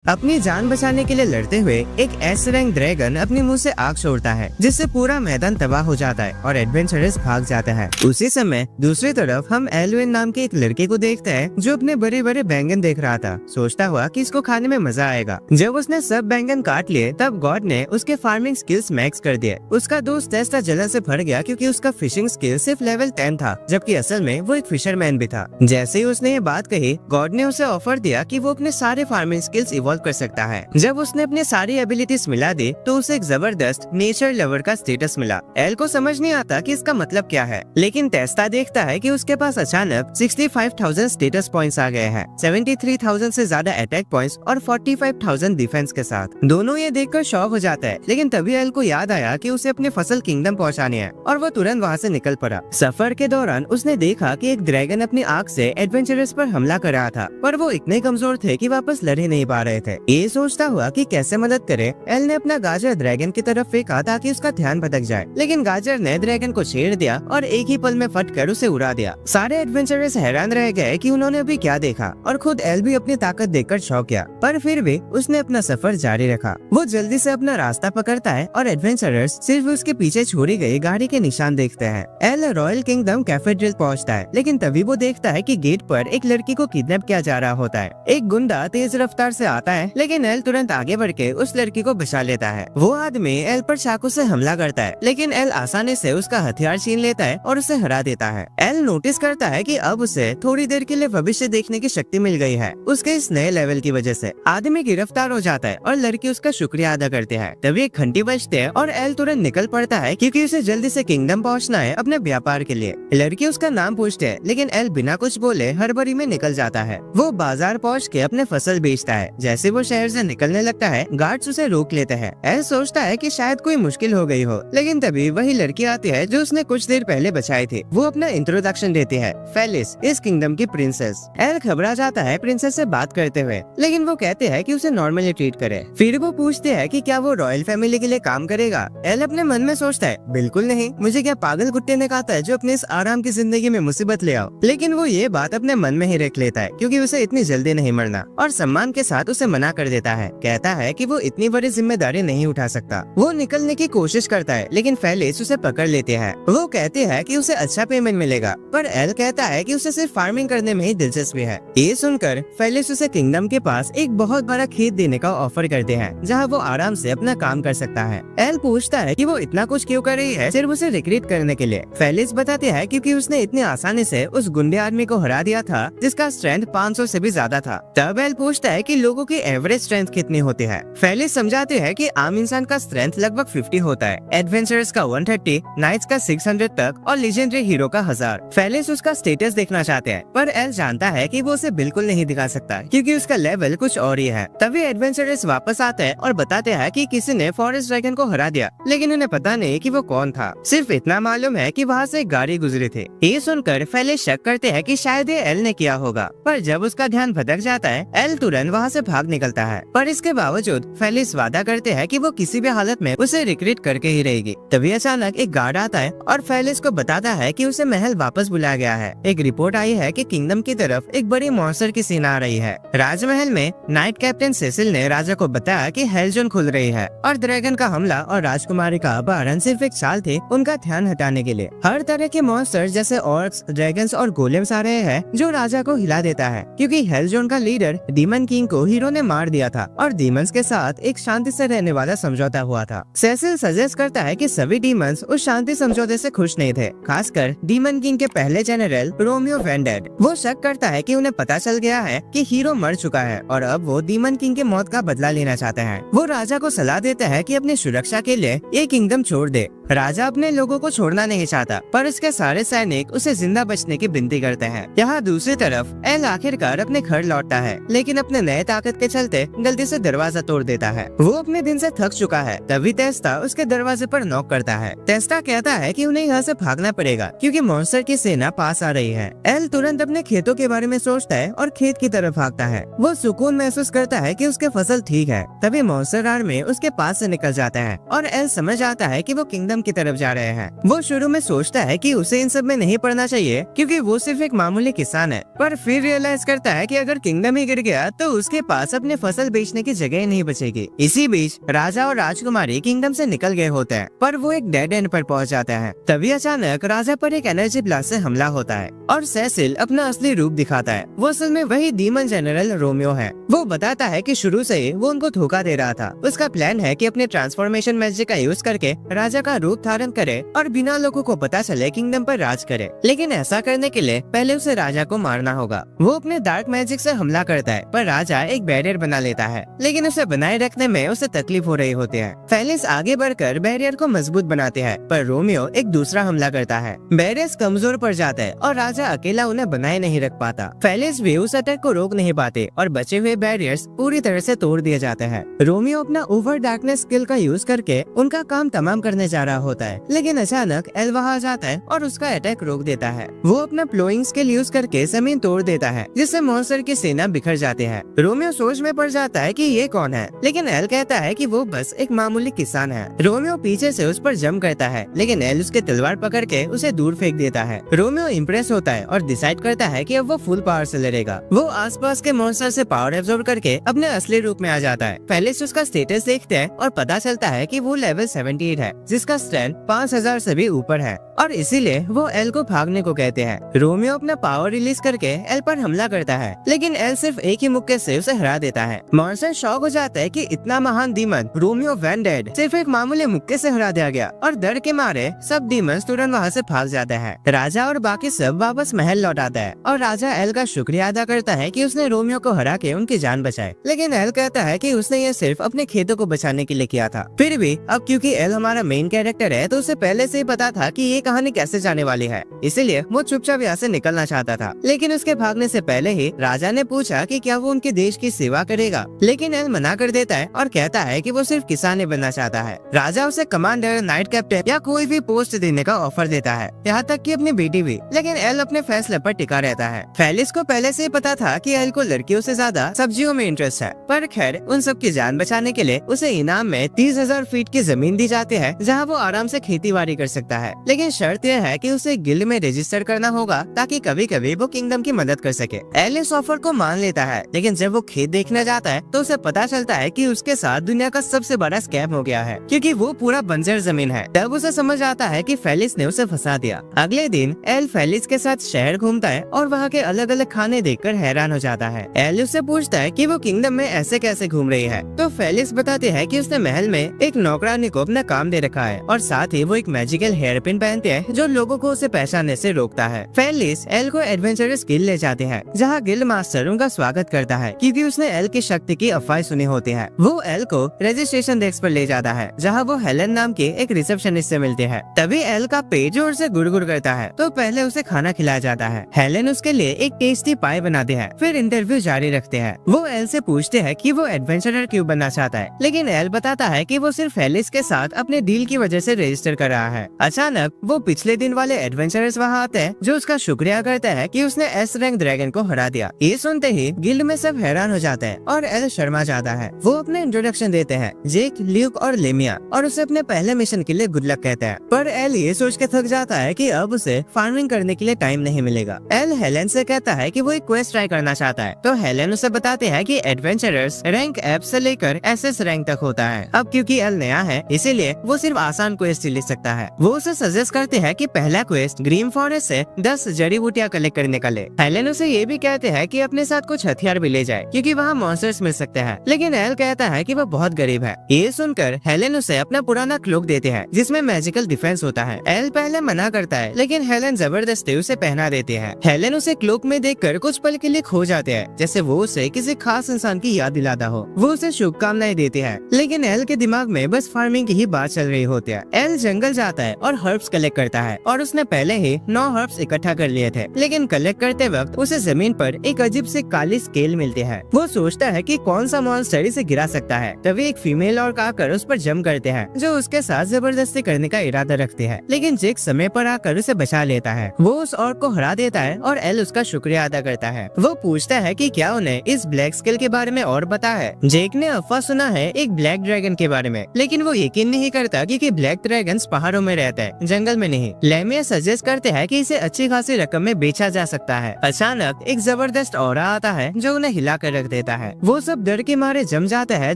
अपनी जान बचाने के लिए लड़ते हुए एक एस रैंक ड्रैगन अपने मुंह से आग छोड़ता है, जिससे पूरा मैदान तबाह हो जाता है और एडवेंचरर्स भाग जाता है। उसी समय दूसरी तरफ हम एल्विन नाम के एक लड़के को देखते हैं जो अपने बड़े बड़े बैंगन देख रहा था, सोचता हुआ कि इसको खाने में मजा आएगा। जब उसने सब बैंगन काट लिए तब गॉड ने उसके फार्मिंग स्किल्स मैक्स कर दिए। उसका दोस्त टेस्टा जलन से भर गया क्योंकि उसका फिशिंग स्किल सिर्फ लेवल 10 था, जबकि असल में वो एक फिशरमैन भी था। जैसे ही उसने ये बात कही, गॉड ने उसे ऑफर दिया कि वो अपने सारे फार्मिंग स्किल्स इवॉल्व कर सकता है। जब उसने अपनी सारी एबिलिटीज मिला दी तो उसे एक जबरदस्त नेचर लवर का स्टेटस मिला। एल को समझ नहीं आता कि इसका मतलब क्या है, लेकिन टेस्टा देखता है कि उसके पास अचानक 65,000 स्टेटस पॉइंट्स आ गए हैं, 73,000 से ज्यादा अटैक पॉइंट्स और 45,000 डिफेंस के साथ। दोनों ये देखकर शॉक हो जाता है, लेकिन तभी एल को याद आया कि उसे अपने फसल किंगडम पहुंचानी है और वो तुरंत वहाँ से निकल पड़ा। सफर के दौरान उसने देखा कि एक ड्रैगन अपनी आग से एडवेंचरर्स पर हमला कर रहा था, पर वो इतने कमजोर थे कि वापस लड़ ही नहीं पा रहे थे। ये सोचता हुआ कि कैसे मदद करे, एल ने अपना गाजर ड्रैगन की तरफ फेंका ताकि उसका ध्यान भटक जाए, लेकिन गाजर ने ड्रैगन को छेड़ दिया और एक ही पल में फटकर उसे उड़ा दिया। सारे एडवेंचरर्स हैरान रह गए कि उन्होंने अभी क्या देखा और खुद एल भी अपनी ताकत देखकर शौक गया, पर फिर भी उसने अपना सफर जारी रखा। वो जल्दी से अपना रास्ता पकड़ता है और एडवेंचरर्स सिर्फ उसके पीछे छोड़ी गई गाड़ी के निशान देखते हैं। एल रॉयल किंगडम कैथेड्रल पहुंचता है, लेकिन तभी वो देखता है कि गेट पर एक लड़की को किडनैप किया जा रहा होता है। एक गुंडा तेज रफ्तार से आता है, लेकिन एल तुरंत आगे बढ़ के उस लड़की को बचा लेता है। वो आदमी एल पर चाकू से हमला करता है, लेकिन एल आसानी से उसका हथियार छीन लेता है और उसे हरा देता है। एल नोटिस करता है कि अब उसे थोड़ी देर के लिए भविष्य देखने की शक्ति मिल गई है उसके इस नए लेवल की वजह से। आदमी गिरफ्तार हो जाता है और लड़की उसका शुक्रिया अदा करती है। तभी एक घंटी बजती है और एल तुरंत निकल पड़ता है क्योंकि उसे जल्दी से किंगडम पहुंचना है अपने व्यापार के लिए। लड़की उसका नाम पूछती है, लेकिन एल बिना कुछ बोले हड़बड़ी में निकल जाता है। वो बाजार पहुंच के अपने फसल बेचता है। जैसे वो शहर से निकलने लगता है, गार्ड्स उसे रोक लेते हैं। एल सोचता है कि शायद कोई मुश्किल हो गई हो, लेकिन तभी वही लड़की आती है जो उसने कुछ देर पहले बचाई थी। वो अपना इंट्रोडक्शन देती है, फेलिस, इस किंगडम की प्रिंसेस। एल घबरा जाता है प्रिंसेस से बात करते हुए, लेकिन वो कहते हैं कि उसे नॉर्मली ट्रीट करे। फिर वो पूछते हैं कि क्या वो रॉयल फैमिली के लिए काम करेगा। एल अपने मन में सोचता है, बिल्कुल नहीं, मुझे क्या पागल कुत्ते ने कहा था जो अपने इस आराम की जिंदगी में मुसीबत ले आओ। लेकिन वो ये बात अपने मन में ही रख लेता है क्योंकि उसे इतनी जल्दी नहीं मरना, और सम्मान के साथ उसे मना कर देता है। कहता है कि वो इतनी बड़ी जिम्मेदारी नहीं उठा सकता। वो निकलने की कोशिश करता है, लेकिन फेलिस उसे पकड़ लेते हैं। वो कहते हैं कि उसे अच्छा पेमेंट मिलेगा, पर एल कहता है कि उसे सिर्फ फार्मिंग करने में ही दिलचस्पी है। ये सुनकर फेलिस उसे किंगडम के पास एक बहुत बड़ा खेत देने का ऑफर करते हैं, जहाँ वो आराम से अपना काम कर सकता है। एल पूछता है कि वो इतना कुछ क्यों कर रही है, सिर्फ उसे रिक्रूट करने के लिए। फेलिस बताते हैं क्योंकि उसने इतनी आसानी से उस गुंडे आदमी को हरा दिया था जिसका स्ट्रेंथ 500 से भी ज्यादा था। तब एल पूछता है कि लोगों की एवरेज स्ट्रेंथ कितनी होती है। फेलिस समझाते हैं कि आम इंसान का स्ट्रेंथ लगभग 50 होता है, एडवेंचरर्स का 130, नाइट्स का 600 तक और लेजेंडरी हीरो का 1000। फेलिस उसका स्टेटस देखना चाहते हैं, पर एल जानता है कि वो उसे बिल्कुल नहीं दिखा सकता क्योंकि उसका लेवल कुछ और ही है। तभी एडवेंचरर्स वापस आते हैं और बताते हैं कि किसी ने फॉरेस्ट ड्रैगन को हरा दिया, लेकिन उन्हें पता नहीं कि वो कौन था। सिर्फ इतना मालूम है कि वहाँ से एक गाड़ी गुजरी थी। ये सुनकर फेलिस शक करते हैं कि शायद ये एल ने किया होगा, पर जब उसका ध्यान भटक जाता है, एल तुरंत वहाँ से भाग निकलता है। पर इसके बावजूद फेलिस वादा करते हैं कि वो किसी भी हालत में उसे रिक्रूट करके ही रहेगी। तभी अचानक एक गार्ड आता है और फेलिस को बताता है कि उसे महल वापस बुलाया गया है। एक रिपोर्ट आई है कि किंगडम की तरफ एक बड़ी मॉन्स्टर की सेना आ रही है। राजमहल में नाइट कैप्टन सेसिल ने राजा को बताया कि हेल जोन खुल रही है और ड्रैगन का हमला और राजकुमारी का अपहरण सिर्फ एक चाल थी उनका ध्यान हटाने के लिए। हर तरह के मॉन्स्टर जैसे ऑर्क्स, ड्रैगन्स और गोलेम्स आ रहे हैं, जो राजा को हिला देता है क्योंकि हेल जोन का लीडर डीमन किंग को हीरो ने मार दिया था और डीमंस के साथ एक शांति से रहने वाला समझौता हुआ था। सेसिल सजेस्ट करता है कि सभी डीमंस उस शांति समझौते से खुश नहीं थे, खासकर डीमन किंग के पहले जनरल रोमियो वेंडेड। वो शक करता है कि उन्हें पता चल गया है कि हीरो मर चुका है और अब वो डीमन किंग के मौत का बदला लेना चाहते हैं। वो राजा को सलाह देता है कि अपनी सुरक्षा के लिए ये किंगडम छोड़ दे। राजा अपने लोगों को छोड़ना नहीं चाहता, पर उसके सारे सैनिक उसे जिंदा बचने की विनती करते हैं। यहाँ दूसरी तरफ एल आखिरकार अपने घर लौटता है, लेकिन अपने नए ताकत के चलते गलती से दरवाजा तोड़ देता है। वो अपने दिन से थक चुका है। तभी टेस्टा उसके दरवाजे पर नॉक करता है। टेस्टा कहता है कि उन्हें यहाँ से भागना पड़ेगा क्योंकि मॉन्स्टर की सेना पास आ रही है। एल तुरंत अपने खेतों के बारे में सोचता है और खेत की तरफ भागता है। वो सुकून महसूस करता है कि उसके फसल ठीक है। तभी मॉन्स्टर आर्मी उसके पास से निकल जाता है और एल समझ आता है कि वो किंगडम किंगडम की तरफ जा रहे हैं। वो शुरू में सोचता है कि उसे इन सब में नहीं पड़ना चाहिए क्योंकि वो सिर्फ एक मामूली किसान है, पर फिर रियलाइज करता है कि अगर किंगडम ही गिर गया तो उसके पास अपने फसल बेचने की जगह नहीं बचेगी। इसी बीच राजा और राजकुमारी किंगडम से निकल गए होते हैं, पर वो एक डेड एंड पर पहुंच जाता है। तभी अचानक राजा पर एक एनर्जी ब्लास्ट से हमला होता है और सेसिल अपना असली रूप दिखाता है। वो असल में वही डीमन जनरल रोमियो है। वो बताता है कि शुरू से ही वो उनको धोखा दे रहा था। उसका प्लान है कि अपने ट्रांसफॉर्मेशन मैजिक का यूज करके राजा का रूप धारण करे और बिना लोगों को पता चले किंगडम पर राज करे। लेकिन ऐसा करने के लिए पहले उसे राजा को मारना होगा। वो अपने डार्क मैजिक से हमला करता है, पर राजा एक बैरियर बना लेता है, लेकिन उसे बनाए रखने में उसे तकलीफ हो रही होती है। फेलिस आगे बढ़कर बैरियर को मजबूत बनाते हैं, पर रोमियो एक दूसरा हमला करता है। बैरियर कमजोर पड़ जाता है और राजा अकेला उन्हें बनाए नहीं रख पाता। फेलिस भी उस अटैक को रोक नहीं पाते और बचे हुए बैरियर्स पूरी तरह से तोड़ दिए जाते हैं। रोमियो अपना ओवर डार्कनेस स्किल का यूज करके उनका काम तमाम करने जा रहा होता है, लेकिन अचानक एल वहाँ आ जाता है और उसका अटैक रोक देता है। वो अपना प्लोइंग स्किल यूज करके जमीन तोड़ देता है, जिससे मॉन्स्टर की सेना बिखर जाती है। रोमियो सोच में पड़ जाता है कि ये कौन है, लेकिन एल कहता है कि वो बस एक मामूली किसान है। रोमियो पीछे से उस पर जंप करता है, लेकिन एल उसके तलवार पकड़ के उसे दूर फेंक देता है। रोमियो इम्प्रेस होता है और डिसाइड करता है कि अब वो फुल पावर से लड़ेगा। वो आसपास के मॉन्स्टर से पावर एब्जॉर्ब करके अपने असली रूप में आ जाता है। पहले से उसका स्टेटस देखते हैं और पता चलता है कि वो लेवल 78 है, जिसका स्ट्रेंथ 5000 से भी ऊपर है और इसीलिए वो एल को भागने को कहते हैं। रोमियो अपना पावर रिलीज करके एल पर हमला करता है, लेकिन एल सिर्फ एक ही मुक्के से उसे हरा देता है। मॉन्स्टर शॉक हो जाता है कि इतना महान डीमन रोमियो वैन डेड सिर्फ एक मामूली मुक्के से हरा दिया गया, और डर के मारे सब डीमंस तुरंत वहाँ से भाग जाते हैं। राजा और बाकी सब वापस महल लौट आता है और राजा एल का शुक्रिया अदा करता है कि उसने रोमियो को हरा के उनकी जान बचाई। लेकिन एल कहता है कि उसने ये सिर्फ अपने खेतों को बचाने के लिए किया था। फिर भी अब क्योंकि एल हमारा मेन कैरेक्टर है, तो उसे पहले से ही पता था कि ये कहानी कैसे जाने वाली है, इसीलिए वो चुपचाप यहाँ से निकलना चाहता था। लेकिन उसके भागने से पहले ही राजा ने पूछा कि क्या वो उनके देश की सेवा करेगा, लेकिन एल मना कर देता है और कहता है कि वो सिर्फ किसान ही बनना चाहता है। राजा उसे कमांडर, नाइट कैप्टन या कोई भी पोस्ट देने का ऑफर देता है, यहाँ तक कि अपनी बेटी भी, लेकिन एल अपने फैसले पर टिका रहता है। फेलिस को पहले से ही पता था कि एल को लड़कियों से ज्यादा सब्जियों में इंटरेस्ट है, पर खैर उन सब की जान बचाने के लिए उसे इनाम में 30,000 फीट की जमीन दी जाती है, जहाँ वो आराम से खेती बाड़ी कर सकता है। लेकिन शर्त यह है कि उसे गिल्ड में रजिस्टर करना होगा ताकि कभी कभी वो किंगडम की मदद कर सके। एल इस ऑफर को मान लेता है, लेकिन जब वो खेत देखने जाता है तो उसे पता चलता है कि उसके साथ दुनिया का सबसे बड़ा स्कैम हो गया है, क्योंकि वो पूरा बंजर जमीन है। तब उसे समझ आता है कि फेलिस ने उसे फंसा दिया। अगले दिन एल फेलिस के साथ शहर घूमता है और वहाँ के अलग अलग खाने देखकर हैरान हो जाता है। एल उससे पूछता है कि वो किंगडम में ऐसे कैसे घूम रही है, तो फेलिस बताते हैं कि उसने महल में एक नौकरानी को अपना काम दे रखा है और साथ ही वो एक मैजिकल हेयर पिन पहनते हैं जो लोगों को उसे पहचानने से रोकता है। फेलिस एल को एडवेंचरस गिल्ड ले जाते हैं, जहाँ गिल्ड मास्टर उनका स्वागत करता है क्योंकि उसने एल की शक्ति की अफवाह सुनी होती है। वो एल को रजिस्ट्रेशन डेस्क पर ले जाता है, जहाँ वो हेलन नाम के एक रिसेप्शनिस्ट से मिलते हैं। तभी एल का पेट जोर से गुड़गुड़ करता है, तो पहले उसे खाना खिलाया जाता है। हेलन उसके लिए एक टेस्टी पाई बनाते हैं, फिर इंटरव्यू जारी रखते हैं। वो एल से पूछते हैं कि वो एडवेंचरर क्यों बनना चाहता है, लेकिन एल बताता है कि वो सिर्फ फेलिस के साथ अपने डील की वजह से रजिस्टर कर रहा है। अचानक वो पिछले दिन वाले एडवेंचरर्स वहाँ आते हैं, जो उसका शुक्रिया करते हैं कि उसने एस रैंक ड्रैगन को हरा दिया। ये सुनते ही गिल्ड में सब हैरान हो जाते हैं और एल शर्मा जाता है। वो अपने इंट्रोडक्शन देते हैं, जेक, ल्यूक और लेमिया, और उसे अपने पहले मिशन के लिए गुड लक कहते हैं। पर एल ये सोच के थक जाता है कि अब उसे फार्मिंग करने के लिए टाइम नहीं मिलेगा। एल हेलेन से कहता है कि वो एक क्वेस्ट ट्राई करना चाहता है, तो हेलेन उसे बताते हैं कि एडवेंचरर्स रैंक एफ से लेकर एसएस रैंक तक होता है। अब क्योंकि एल नया है, इसीलिए वो सिर्फ आसान क्वेस्ट ही लिख सकता है। वो उसे सजेस्ट करते हैं कि पहला क्वेस्ट ग्रीन फॉरेस्ट से 10 जड़ी बूटियां कलेक्ट करने का ले। हेलेन उसे ये भी कहते हैं कि अपने साथ कुछ हथियार भी ले जाए, क्योंकि वहाँ मॉन्स्टर्स मिल सकते हैं। लेकिन एल कहता है कि वो बहुत गरीब है। ये सुनकर हेलेन उसे अपना पुराना क्लोक देते हैं, जिसमें मैजिकल डिफेंस होता है। एल पहले मना करता है, लेकिन हेलेन जबरदस्ती उसे पहना देती है। हेलेन उसे क्लोक में देखकर कुछ पल के लिए खो जाते हैं, जैसे वो उसे किसी खास इंसान की याद दिलाता हो। वो उसे शुभकामनाएं देती है, लेकिन एल के दिमाग में बस फार्मिंग की ही बात चल रही होती है। एल जंगल जाता है और हर्ब्स कलेक्ट करता है, और उसने पहले ही 9 हर्ब्स इकट्ठा कर लिए थे। लेकिन कलेक्ट करते वक्त उसे जमीन पर एक अजीब से काली स्केल मिलती है। वो सोचता है कि कौन सा मॉन्स्टर इसे गिरा सकता है। तभी एक फीमेल ऑर्क आकर उस पर जंप करते हैं, जो उसके साथ जबरदस्ती करने का इरादा रखती है। लेकिन जेक समय पर आकर उसे बचा लेता है। वो उस ऑर्क को हरा देता है और एल उसका शुक्रिया अदा करता है। वो पूछता है कि क्या उन्हें इस ब्लैक स्केल के बारे में और पता है। जेक ने अफवाह सुना है एक ब्लैक ड्रैगन के बारे में, लेकिन वो यकीन नहीं करता क्योंकि ब्लैक ब्लैक ड्रैगन्स पहाड़ों में रहता है, जंगल में नहीं। लेमिया सजेस्ट करते हैं कि इसे अच्छी खासी रकम में बेचा जा सकता है। अचानक एक जबरदस्त ऑरा आता है जो उन्हें हिला कर रख देता है। वो सब डर के मारे जम जाते हैं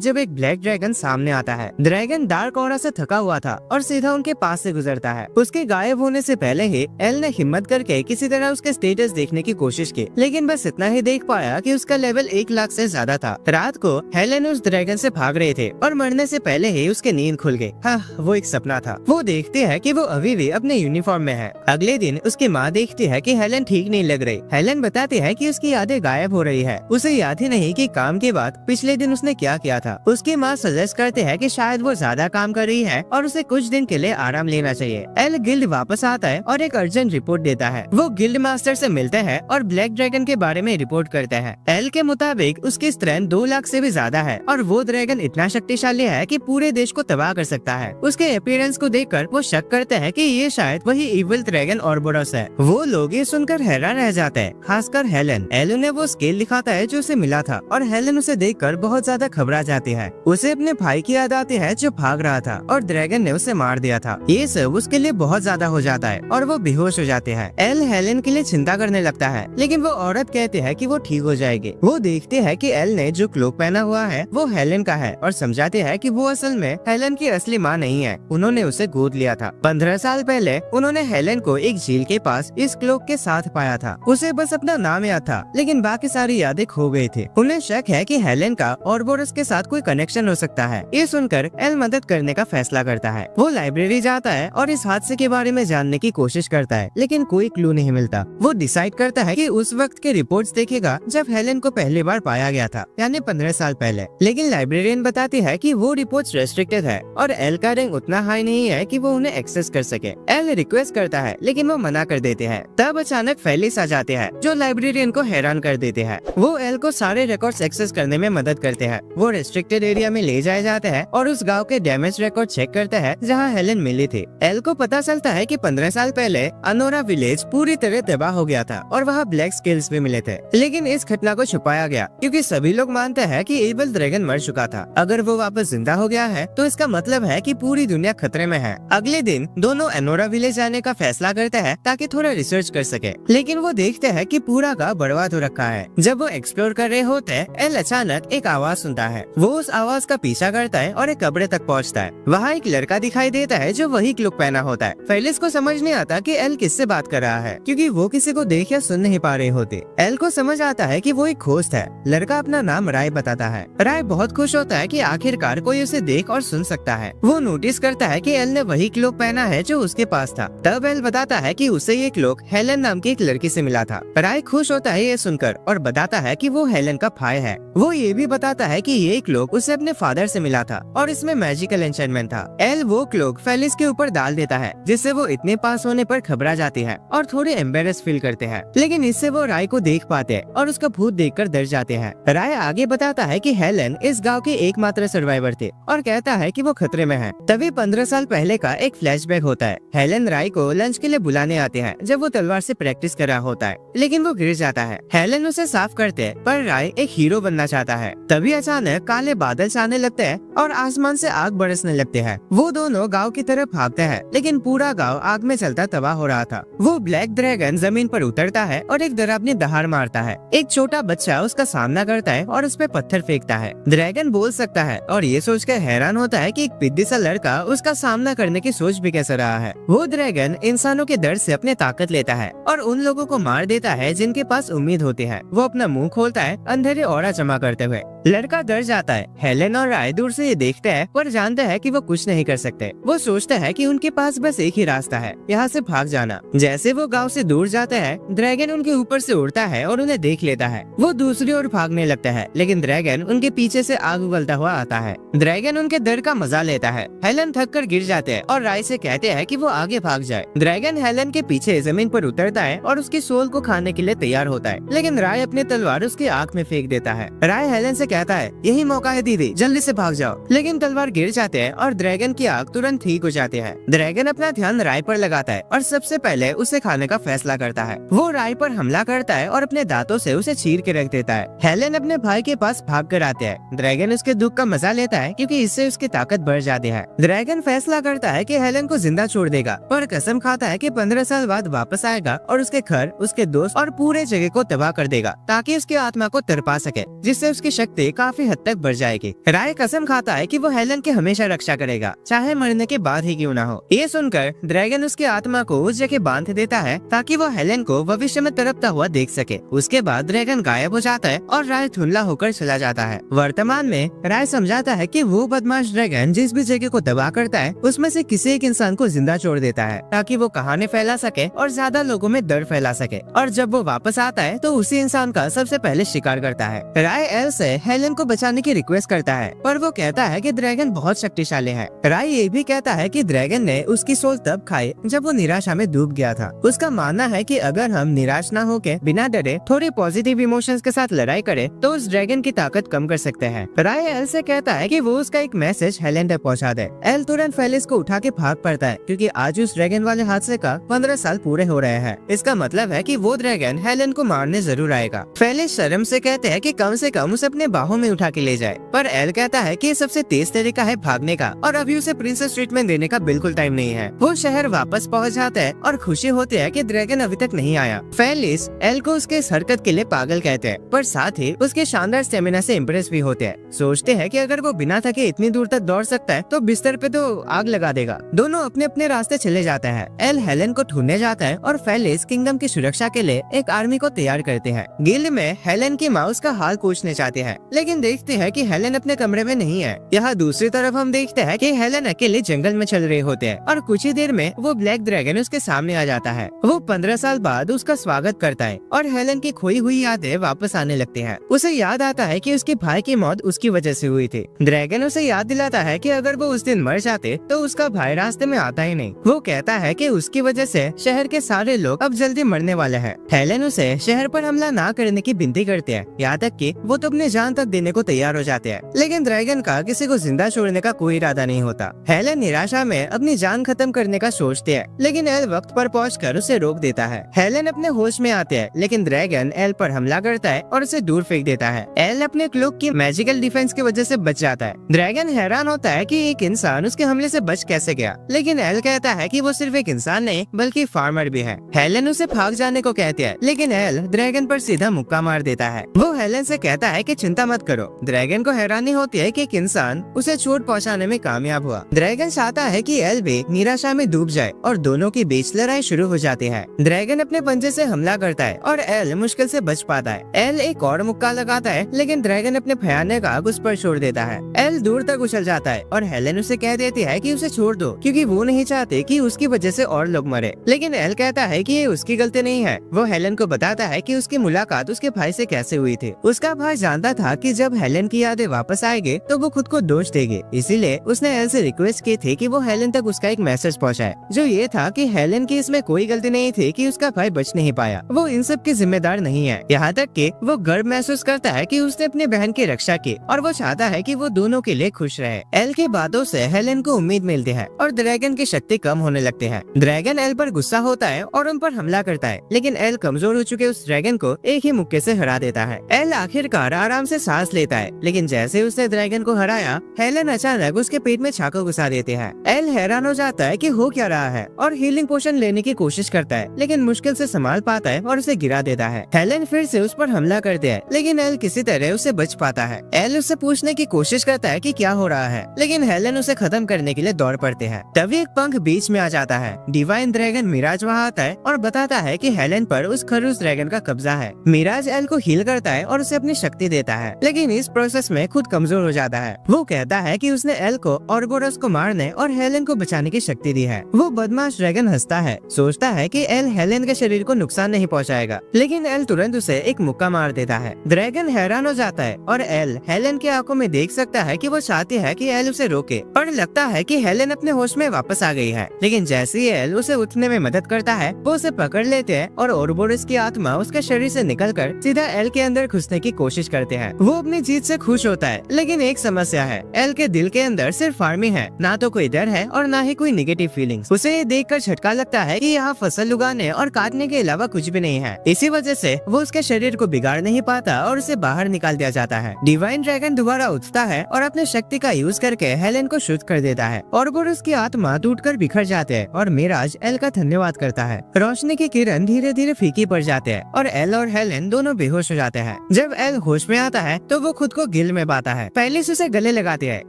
जब एक ब्लैक ड्रैगन सामने आता है। ड्रैगन डार्क ऑरा से थका हुआ था और सीधा उनके पास से गुजरता है। उसके गायब होने से पहले ही एल ने हिम्मत करके किसी तरह उसके स्टेटस देखने की कोशिश की, लेकिन बस इतना ही देख पाया कि उसका लेवल 1 लाख से ज्यादा था। रात को हेलन उस ड्रैगन से भाग रहे थे और मरने से पहले ही उसकी नींद खुल गई। हाँ, वो एक सपना था। वो देखते हैं कि वो अभी भी अपने यूनिफॉर्म में है। अगले दिन उसकी माँ देखती है कि हेलन ठीक नहीं लग रही। हेलन बताती है कि उसकी यादें गायब हो रही है। उसे याद ही नहीं कि काम के बाद पिछले दिन उसने क्या किया था। उसकी माँ सजेस्ट करते हैं कि शायद वो ज्यादा काम कर रही है और उसे कुछ दिन के लिए आराम लेना चाहिए। एल गिल्ड वापस आता है और एक अर्जेंट रिपोर्ट देता है। वो गिल्ड मास्टर से मिलते हैं और ब्लैक ड्रैगन के बारे में रिपोर्ट करते हैं। एल के मुताबिक उसकी स्ट्रेंथ 2 लाख से भी ज्यादा है और वो ड्रैगन इतना शक्तिशाली है कि पूरे देश को तबाह कर सकता है। उसके अपीयरेंस को देखकर वो शक करते हैं कि ये शायद वही इविल ड्रैगन ऑरबोरस है। वो लोग ये सुनकर हैरान रह जाते हैं, खासकर हेलन। एल उन्हें वो स्केल दिखाता है जो उसे मिला था और हेलन उसे देखकर बहुत ज्यादा घबरा जाती है। उसे अपने भाई की याद आती है जो भाग रहा था और ड्रैगन ने उसे मार दिया था। ये सब उसके लिए बहुत ज्यादा हो जाता है और वो बेहोश हो जाते हैं। एल हेलन के लिए चिंता करने लगता है, लेकिन वो औरत कहती है कि वो ठीक हो जाएगी। वो देखते हैं कि एल ने जो क्लोक पहना हुआ है वो हेलन का है और समझाते हैं कि वो असल में हेलन की असली माँ नहीं है, उन्होंने उसे गोद लिया था। 15 साल पहले उन्होंने हेलन को एक झील के पास इस क्लोक के साथ पाया था। उसे बस अपना नाम याद था, लेकिन बाकी सारी यादें खो गई थी। उन्हें शक है कि हेलन का ऑरबोरस के साथ कोई कनेक्शन हो सकता है। ये सुनकर एल मदद करने का फैसला करता है। वो लाइब्रेरी जाता है और इस हादसे के बारे में जानने की कोशिश करता है, लेकिन कोई क्लू नहीं मिलता। वो डिसाइड करता है कि उस वक्त के रिपोर्ट्स देखेगा जब हेलन को पहली बार पाया गया था, यानी 15 साल पहले। लेकिन लाइब्रेरियन बताती है कि वो रिपोर्ट्स रेस्ट्रिक्टेड है और एल का रैंक उतना हाई नहीं है कि वो उन्हें एक्सेस कर सके। एल रिक्वेस्ट करता है, लेकिन वो मना कर देते हैं। तब अचानक फेलिस आ जाते हैं जो लाइब्रेरियन को हैरान कर देते हैं। वो एल को सारे रिकॉर्ड्स एक्सेस करने में मदद करते हैं। वो रेस्ट्रिक्टेड एरिया में ले जाए जाते हैं और उस गांव के डैमेज रिकॉर्ड चेक करते हैं जहां हेलन मिली थी। एल को पता चलता है कि 15 साल पहले अनोरा विलेज पूरी तरह तबाह हो गया था और वहाँ ब्लैक स्केल्स भी मिले थे, लेकिन इस घटना को छुपाया गया क्योंकि सभी लोग मानते हैं कि एबल ड्रैगन मर चुका था। अगर वो वापस जिंदा हो गया है तो इसका मतलब है कि पूरी दुनिया खतरे में है। अगले दिन दोनों अनोरा विलेज जाने का फैसला करते हैं ताकि थोड़ा रिसर्च कर सके, लेकिन वो देखते हैं कि पूरा गाँव बर्बाद हो रखा है। जब वो एक्सप्लोर कर रहे होते हैं, एल अचानक एक आवाज सुनता है। वो उस आवाज का पीछा करता है और एक कब्र तक पहुँचता है। वहाँ एक लड़का दिखाई देता है जो वही क्लोक पहना होता है। फेलिस को समझ नहीं आता कि एल किससे बात कर रहा है, क्योंकि वो किसी को देख या सुन नहीं पा रहे होते। एल को समझ आता है कि वो एक घोस्ट है। लड़का अपना नाम राय बताता है। राय बहुत खुश होता है कि आखिरकार कोई उसे देख और सुन सकता है। वो नोटिस करता है कि एल ने वही क्लोक पहना है जो उसके पास था। तब एल बताता है कि उसे ये क्लोक हेलन नाम की एक लड़की से मिला था। राय खुश होता है ये सुनकर और बताता है कि वो हेलन का भाई है। वो ये भी बताता है कि ये क्लोक उसे अपने फादर से मिला था और इसमें मैजिकल एन्चेंटमेंट था। एल वो क्लोक फेलिस के ऊपर डाल देता है, जिससे वो इतने पास होने पर घबरा जाती है और थोड़े एम्बेरस फील करते हैं। लेकिन इससे वो राय को देख पाते हैं और उसका भूत देखकर डर जाते हैं। राय आगे बताता है कि हेलन इस गांव के एकमात्र सर्वाइवर थे और कहता है कि वो खतरे में है। तभी 15 साल पहले का एक फ्लैशबैक होता है। हेलन राय को लंच के लिए बुलाने आते हैं जब वो तलवार से प्रैक्टिस कर रहा होता है, लेकिन वो गिर जाता है। हेलन उसे साफ करते हैं, पर राय एक हीरो बनना चाहता है। तभी अचानक काले बादल छाने लगते हैं और आसमान से आग बरसने लगते हैं। वो दोनों गाँव की तरफ भागते हैं, लेकिन पूरा गाँव आग में चलता तबाह हो रहा था। वो ब्लैक ड्रैगन जमीन पर उतरता है और एक डरावनी दहाड़ मारता है। एक छोटा बच्चा उसका सामना करता है और उस पे पत्थर फेंकता है। ड्रैगन बोल सकता है और ये सोचकर हैरान होता है कि एक पिद्दी सा लड़का उसका सामना करने की सोच भी कैसे रहा है। वो ड्रैगन इंसानों के डर से अपने ताकत लेता है और उन लोगों को मार देता है जिनके पास उम्मीद होती है। वो अपना मुंह खोलता है अंधेरे ऑरा जमा करते हुए। लड़का डर जाता है। हेलन और राय दूर से ये देखते हैं पर जानते हैं कि वो कुछ नहीं कर सकते। वो सोचता है कि उनके पास बस एक ही रास्ता है, यहाँ से भाग जाना। जैसे वो गांव से दूर जाते हैं, ड्रैगन उनके ऊपर से उड़ता है और उन्हें देख लेता है। वो दूसरी ओर भागने लगता है, लेकिन ड्रैगन उनके पीछे से आग उगलता हुआ आता है। ड्रैगन उनके डर का मजा लेता है। हेलन थक कर गिर जाते हैं और राय से कहते हैं कि वो आगे भाग जाए। ड्रैगन हेलन के पीछे जमीन पर उतरता है और उसकी सोल को खाने के लिए तैयार होता है, लेकिन राय अपनी तलवार उसकी आंख में फेंक देता है। राय हेलन से कहता है, यही मौका है दीदी, जल्दी से भाग जाओ। लेकिन तलवार गिर जाते हैं और ड्रैगन की आग तुरंत ठीक हो जाती है। ड्रैगन अपना ध्यान राय पर लगाता है और सबसे पहले उसे खाने का फैसला करता है। वो राय पर हमला करता है और अपने दांतों से उसे चीर के रख देता है। हेलेन अपने भाई के पास भाग कर आते हैं। ड्रैगन उसके दुख का मजा लेता है क्योंकि इससे उसकी ताकत बढ़ जाती है। ड्रैगन फैसला करता है कि हेलेन को जिंदा छोड़ देगा, पर कसम खाता है कि 15 साल बाद वापस आएगा और उसके घर, उसके दोस्त और पूरे जगह को तबाह कर देगा ताकि उसकी आत्मा को तड़पा सके, जिससे उसकी शक्ति काफी हद तक बढ़ जाएगी। राय कसम खाता है कि वो हेलेन की हमेशा रक्षा करेगा, चाहे मरने के बाद ही क्यों ना हो। ये सुनकर ड्रैगन उसकी आत्मा को उस जगह बांध देता है ताकि वो हेलेन को भविष्य में तड़पता हुआ देख सके। उसके बाद ड्रैगन गायब हो जाता है और राय धुंधला होकर चला जाता है। वर्तमान में राय समझाता है कि वो बदमाश ड्रैगन जिस भी जगह को तबाह करता है उसमें से किसी एक इंसान को जिंदा छोड़ देता है ताकि वो कहानी फैला सके और ज्यादा लोगों में डर फैला सके, और जब वो वापस आता है तो उसी इंसान का सबसे पहले शिकार करता है। राय एल से हेलेन को बचाने की रिक्वेस्ट करता है, पर वो कहता है कि ड्रैगन बहुत शक्तिशाली है। राय ये भी कहता है कि ड्रैगन ने उसकी सोल तब खाई जब वो निराशा में डूब गया था। उसका मानना है कि अगर हम निराश न होकर बिना डरे थोड़ी पॉजिटिव इमोशंस के साथ लड़ाई करें तो उस ड्रैगन की ताकत कम कर सकते हैं। राय एल से कहता है कि वो उसका एक मैसेज हेलेन तक पहुंचा दे। एल तुरंत फेलिस को उठा के भाग पड़ता है क्योंकि आज उस ड्रैगन वाले हादसे का 15 साल पूरे हो रहे हैं। इसका मतलब है कि वो ड्रैगन हेलेन को मारने जरूर आएगा। फेलिस शर्म से कहते हैं कि कम से कम उसे अपने बाहों में उठा के ले जाए, पर एल कहता है कि सबसे तेज तरीका है भागने का और अभी उसे प्रिंसेस ट्रीटमेंट देने का बिल्कुल टाइम नहीं है। वो शहर वापस पहुंच जाता है और खुशी होती है कि ड्रैगन अभी तक नहीं आया। फेलिस एल को उसके इस हरकत के लिए पागल कहते हैं, पर साथ ही उसके शानदार स्टेमिना से इम्प्रेस भी होते हैं। सोचते हैं कि अगर वो बिना थके इतनी दूर तक दौड़ सकता है तो बिस्तर पे तो आग लगा देगा। दोनों अपने अपने रास्ते चले जाते हैं। एल हेलेन को ढूंढने जाता है और फेलिस किंगडम की सुरक्षा के लिए एक आर्मी को तैयार करते हैं। गिल्ड में हेलेन की माँ उसका हाल पूछने चाहते हैं, लेकिन देखते हैं कि हेलेन अपने कमरे में नहीं है। यहाँ दूसरी तरफ हम देखते हैं कि हेलेन अकेले जंगल में चल रहे होते हैं और कुछ ही देर में वो ब्लैक ड्रैगन उसके सामने आ जाता है। वो 15 साल बाद उसका स्वागत करता है और हेलेन की खोई हुई यादें वापस आने लगती हैं। उसे याद आता है कि उसके भाई की मौत उसकी वजह से हुई थी। ड्रैगन उसे याद दिलाता है कि अगर वो उस दिन मर जाते तो उसका भाई रास्ते में आता ही नहीं। वो कहता है कि उसकी वजह से शहर के सारे लोग अब जल्दी मरने वाले हैं। हेलेन उसे शहर पर हमला ना करने की विनती करते हैं, यहाँ तक कि वो तो अपनी जान तक देने को तैयार हो जाते हैं, लेकिन ड्रैगन का किसी को जिंदा छोड़ने का कोई इरादा नहीं होता। हेलेन निराशा में अपनी जान खत्म करने का सोचते हैं, लेकिन एल वक्त पर पहुंचकर उसे रोक देता है। हेलेन अपने होश में आते हैं, लेकिन ड्रैगन एल पर हमला करता है और उसे दूर फेंक देता है। एल अपने क्लोक की मैजिकल डिफेंस की वजह से बच जाता है। ड्रैगन हैरान होता है कि एक इंसान उसके हमले से बच कैसे गया, लेकिन एल कहता है कि वो सिर्फ एक इंसान नहीं बल्कि फार्मर भी है। हेलेन उसे भाग जाने को कहती है, लेकिन एल ड्रैगन पर सीधा मुक्का मार देता है। वो हेलेन से कहता है कि चिंता मत करो। ड्रैगन को हैरानी होती है कि एक इंसान उसे चोट पहुंचाने में कामयाब हुआ। ड्रैगन चाहता है कि एल भी निराशा में डूब जाए और दोनों की बीच लड़ाई शुरू हो जाती है। ड्रैगन अपने पंजे से हमला करता है और एल मुश्किल से बच पाता है। एल एक और मुक्का लगाता है, लेकिन ड्रैगन अपने भयानक आग उस पर छोड़ देता है। एल दूर तक उछल जाता है और हेलेन उसे कह देती है कि उसे छोड़ दो क्योंकि वो नहीं चाहते कि उसकी वजह से और लोग मरे, लेकिन एल कहता है कि ये उसकी गलती नहीं है। वो हेलेन को बताता है कि उसकी मुलाकात उसके भाई से कैसे हुई थी। उसका भाई जानता था कि जब हेलेन की यादें वापस आएगी तो वो खुद को दोष देगी, इसीलिए उसने एल से रिक्वेस्ट की थी कि वो हेलेन तक उसका एक मैसेज पहुंचाए, जो ये था कि हेलेन की इसमें कोई गलती नहीं थी कि उसका भाई बच नहीं पाया। वो इन सब की जिम्मेदार नहीं है। यहाँ तक कि वो गर्व महसूस करता है कि उसने अपनी बहन की रक्षा की और वो चाहता है कि वो दोनों के लिए खुश रहे। एल की बातों से हेलेन को उम्मीद मिलती है और ड्रैगन की शक्ति कम होने लगती है। ड्रैगन एल पर गुस्सा होता है और उन पर हमला करता है, लेकिन एल कमजोर हो चुके उस ड्रैगन को एक ही मुक्के से हरा देता है। एल आखिरकार आराम से सांस लेता है, लेकिन जैसे उसने ड्रैगन को हराया, हेलेन अचानक उसके पेट में चाकू घुसा देती है। एल हैरान हो जाता है कि हो क्या रहा है और हीलिंग पोशन लेने की कोशिश करता है, लेकिन मुश्किल से संभाल पाता है और उसे गिरा देता है। हेलेन फिर से उस पर हमला करते हैं, लेकिन एल किसी तरह उसे बच पाता है। एल उससे पूछने की कोशिश करता है कि क्या हो रहा है, लेकिन हेलेन उसे खत्म करने के लिए दौड़ पड़ते हैं। तभी एक पंख बीच में आ जाता है। डिवाइन ड्रैगन मिराज वहाँ आता है और बताता है कि हेलेन पर उस खरूस ड्रैगन का कब्जा है। मिराज एल को हील करता है और उसे अपनी शक्ति देता है, लेकिन इस प्रोसेस में खुद कमजोर हो जाता है। वो कहता है कि उसने एल को ऑरगोरस को मारने और हेलेन को बचाने की शक्ति दी है। वो बदमाश ड्रैगन हंसता है, सोचता है कि एल हेलेन के शरीर को नुकसान नहीं पहुंचाएगा, लेकिन एल तुरंत उसे एक मुक्का मार देता है। ड्रैगन हैरान हो जाता है और एल हेलेन की आंखों में देख सकता है कि वो चाहती है कि एल उसे रोके, और लगता है कि हेलेन अपने होश में वापस आ गई है। लेकिन जैसे ही एल उसे उठने में मदद करता है, वो उसे पकड़ लेते हैं और ओरबोरस की आत्मा उसके शरीर से निकलकर सीधा एल के अंदर घुसने की कोशिश करते हैं। वो अपनी जीत से खुश होता है, लेकिन एक समस्या है, एल के दिल के अंदर सिर्फ फार्मिंग है, ना तो कोई डर है और ना ही कोई नेगेटिव फीलिंग्स। उसे ये देखकर झटका लगता है कि यहाँ फसल उगाने और काटने के अलावा कुछ भी नहीं है। इसी वजह से वो उसके शरीर को बिगाड़ नहीं पाता और उसे बाहर निकाल दिया जाता है। डिवाइन ड्रैगन दोबारा उठता है और अपने शक्ति का यूज करके हेलेन को शुद्ध कर देता है। ऑरबोरस की आत्मा टूटकर बिखर जाते हैं और मिराज एल का धन्यवाद करता है। रोशनी की किरण धीरे धीरे फीकी पड़ जाते हैं और एल और हेलेन दोनों बेहोश हो जाते हैं। जब एल होश में आता है तो वो खुद को गिल में पाता है। फेलिस उसे गले लगाती है,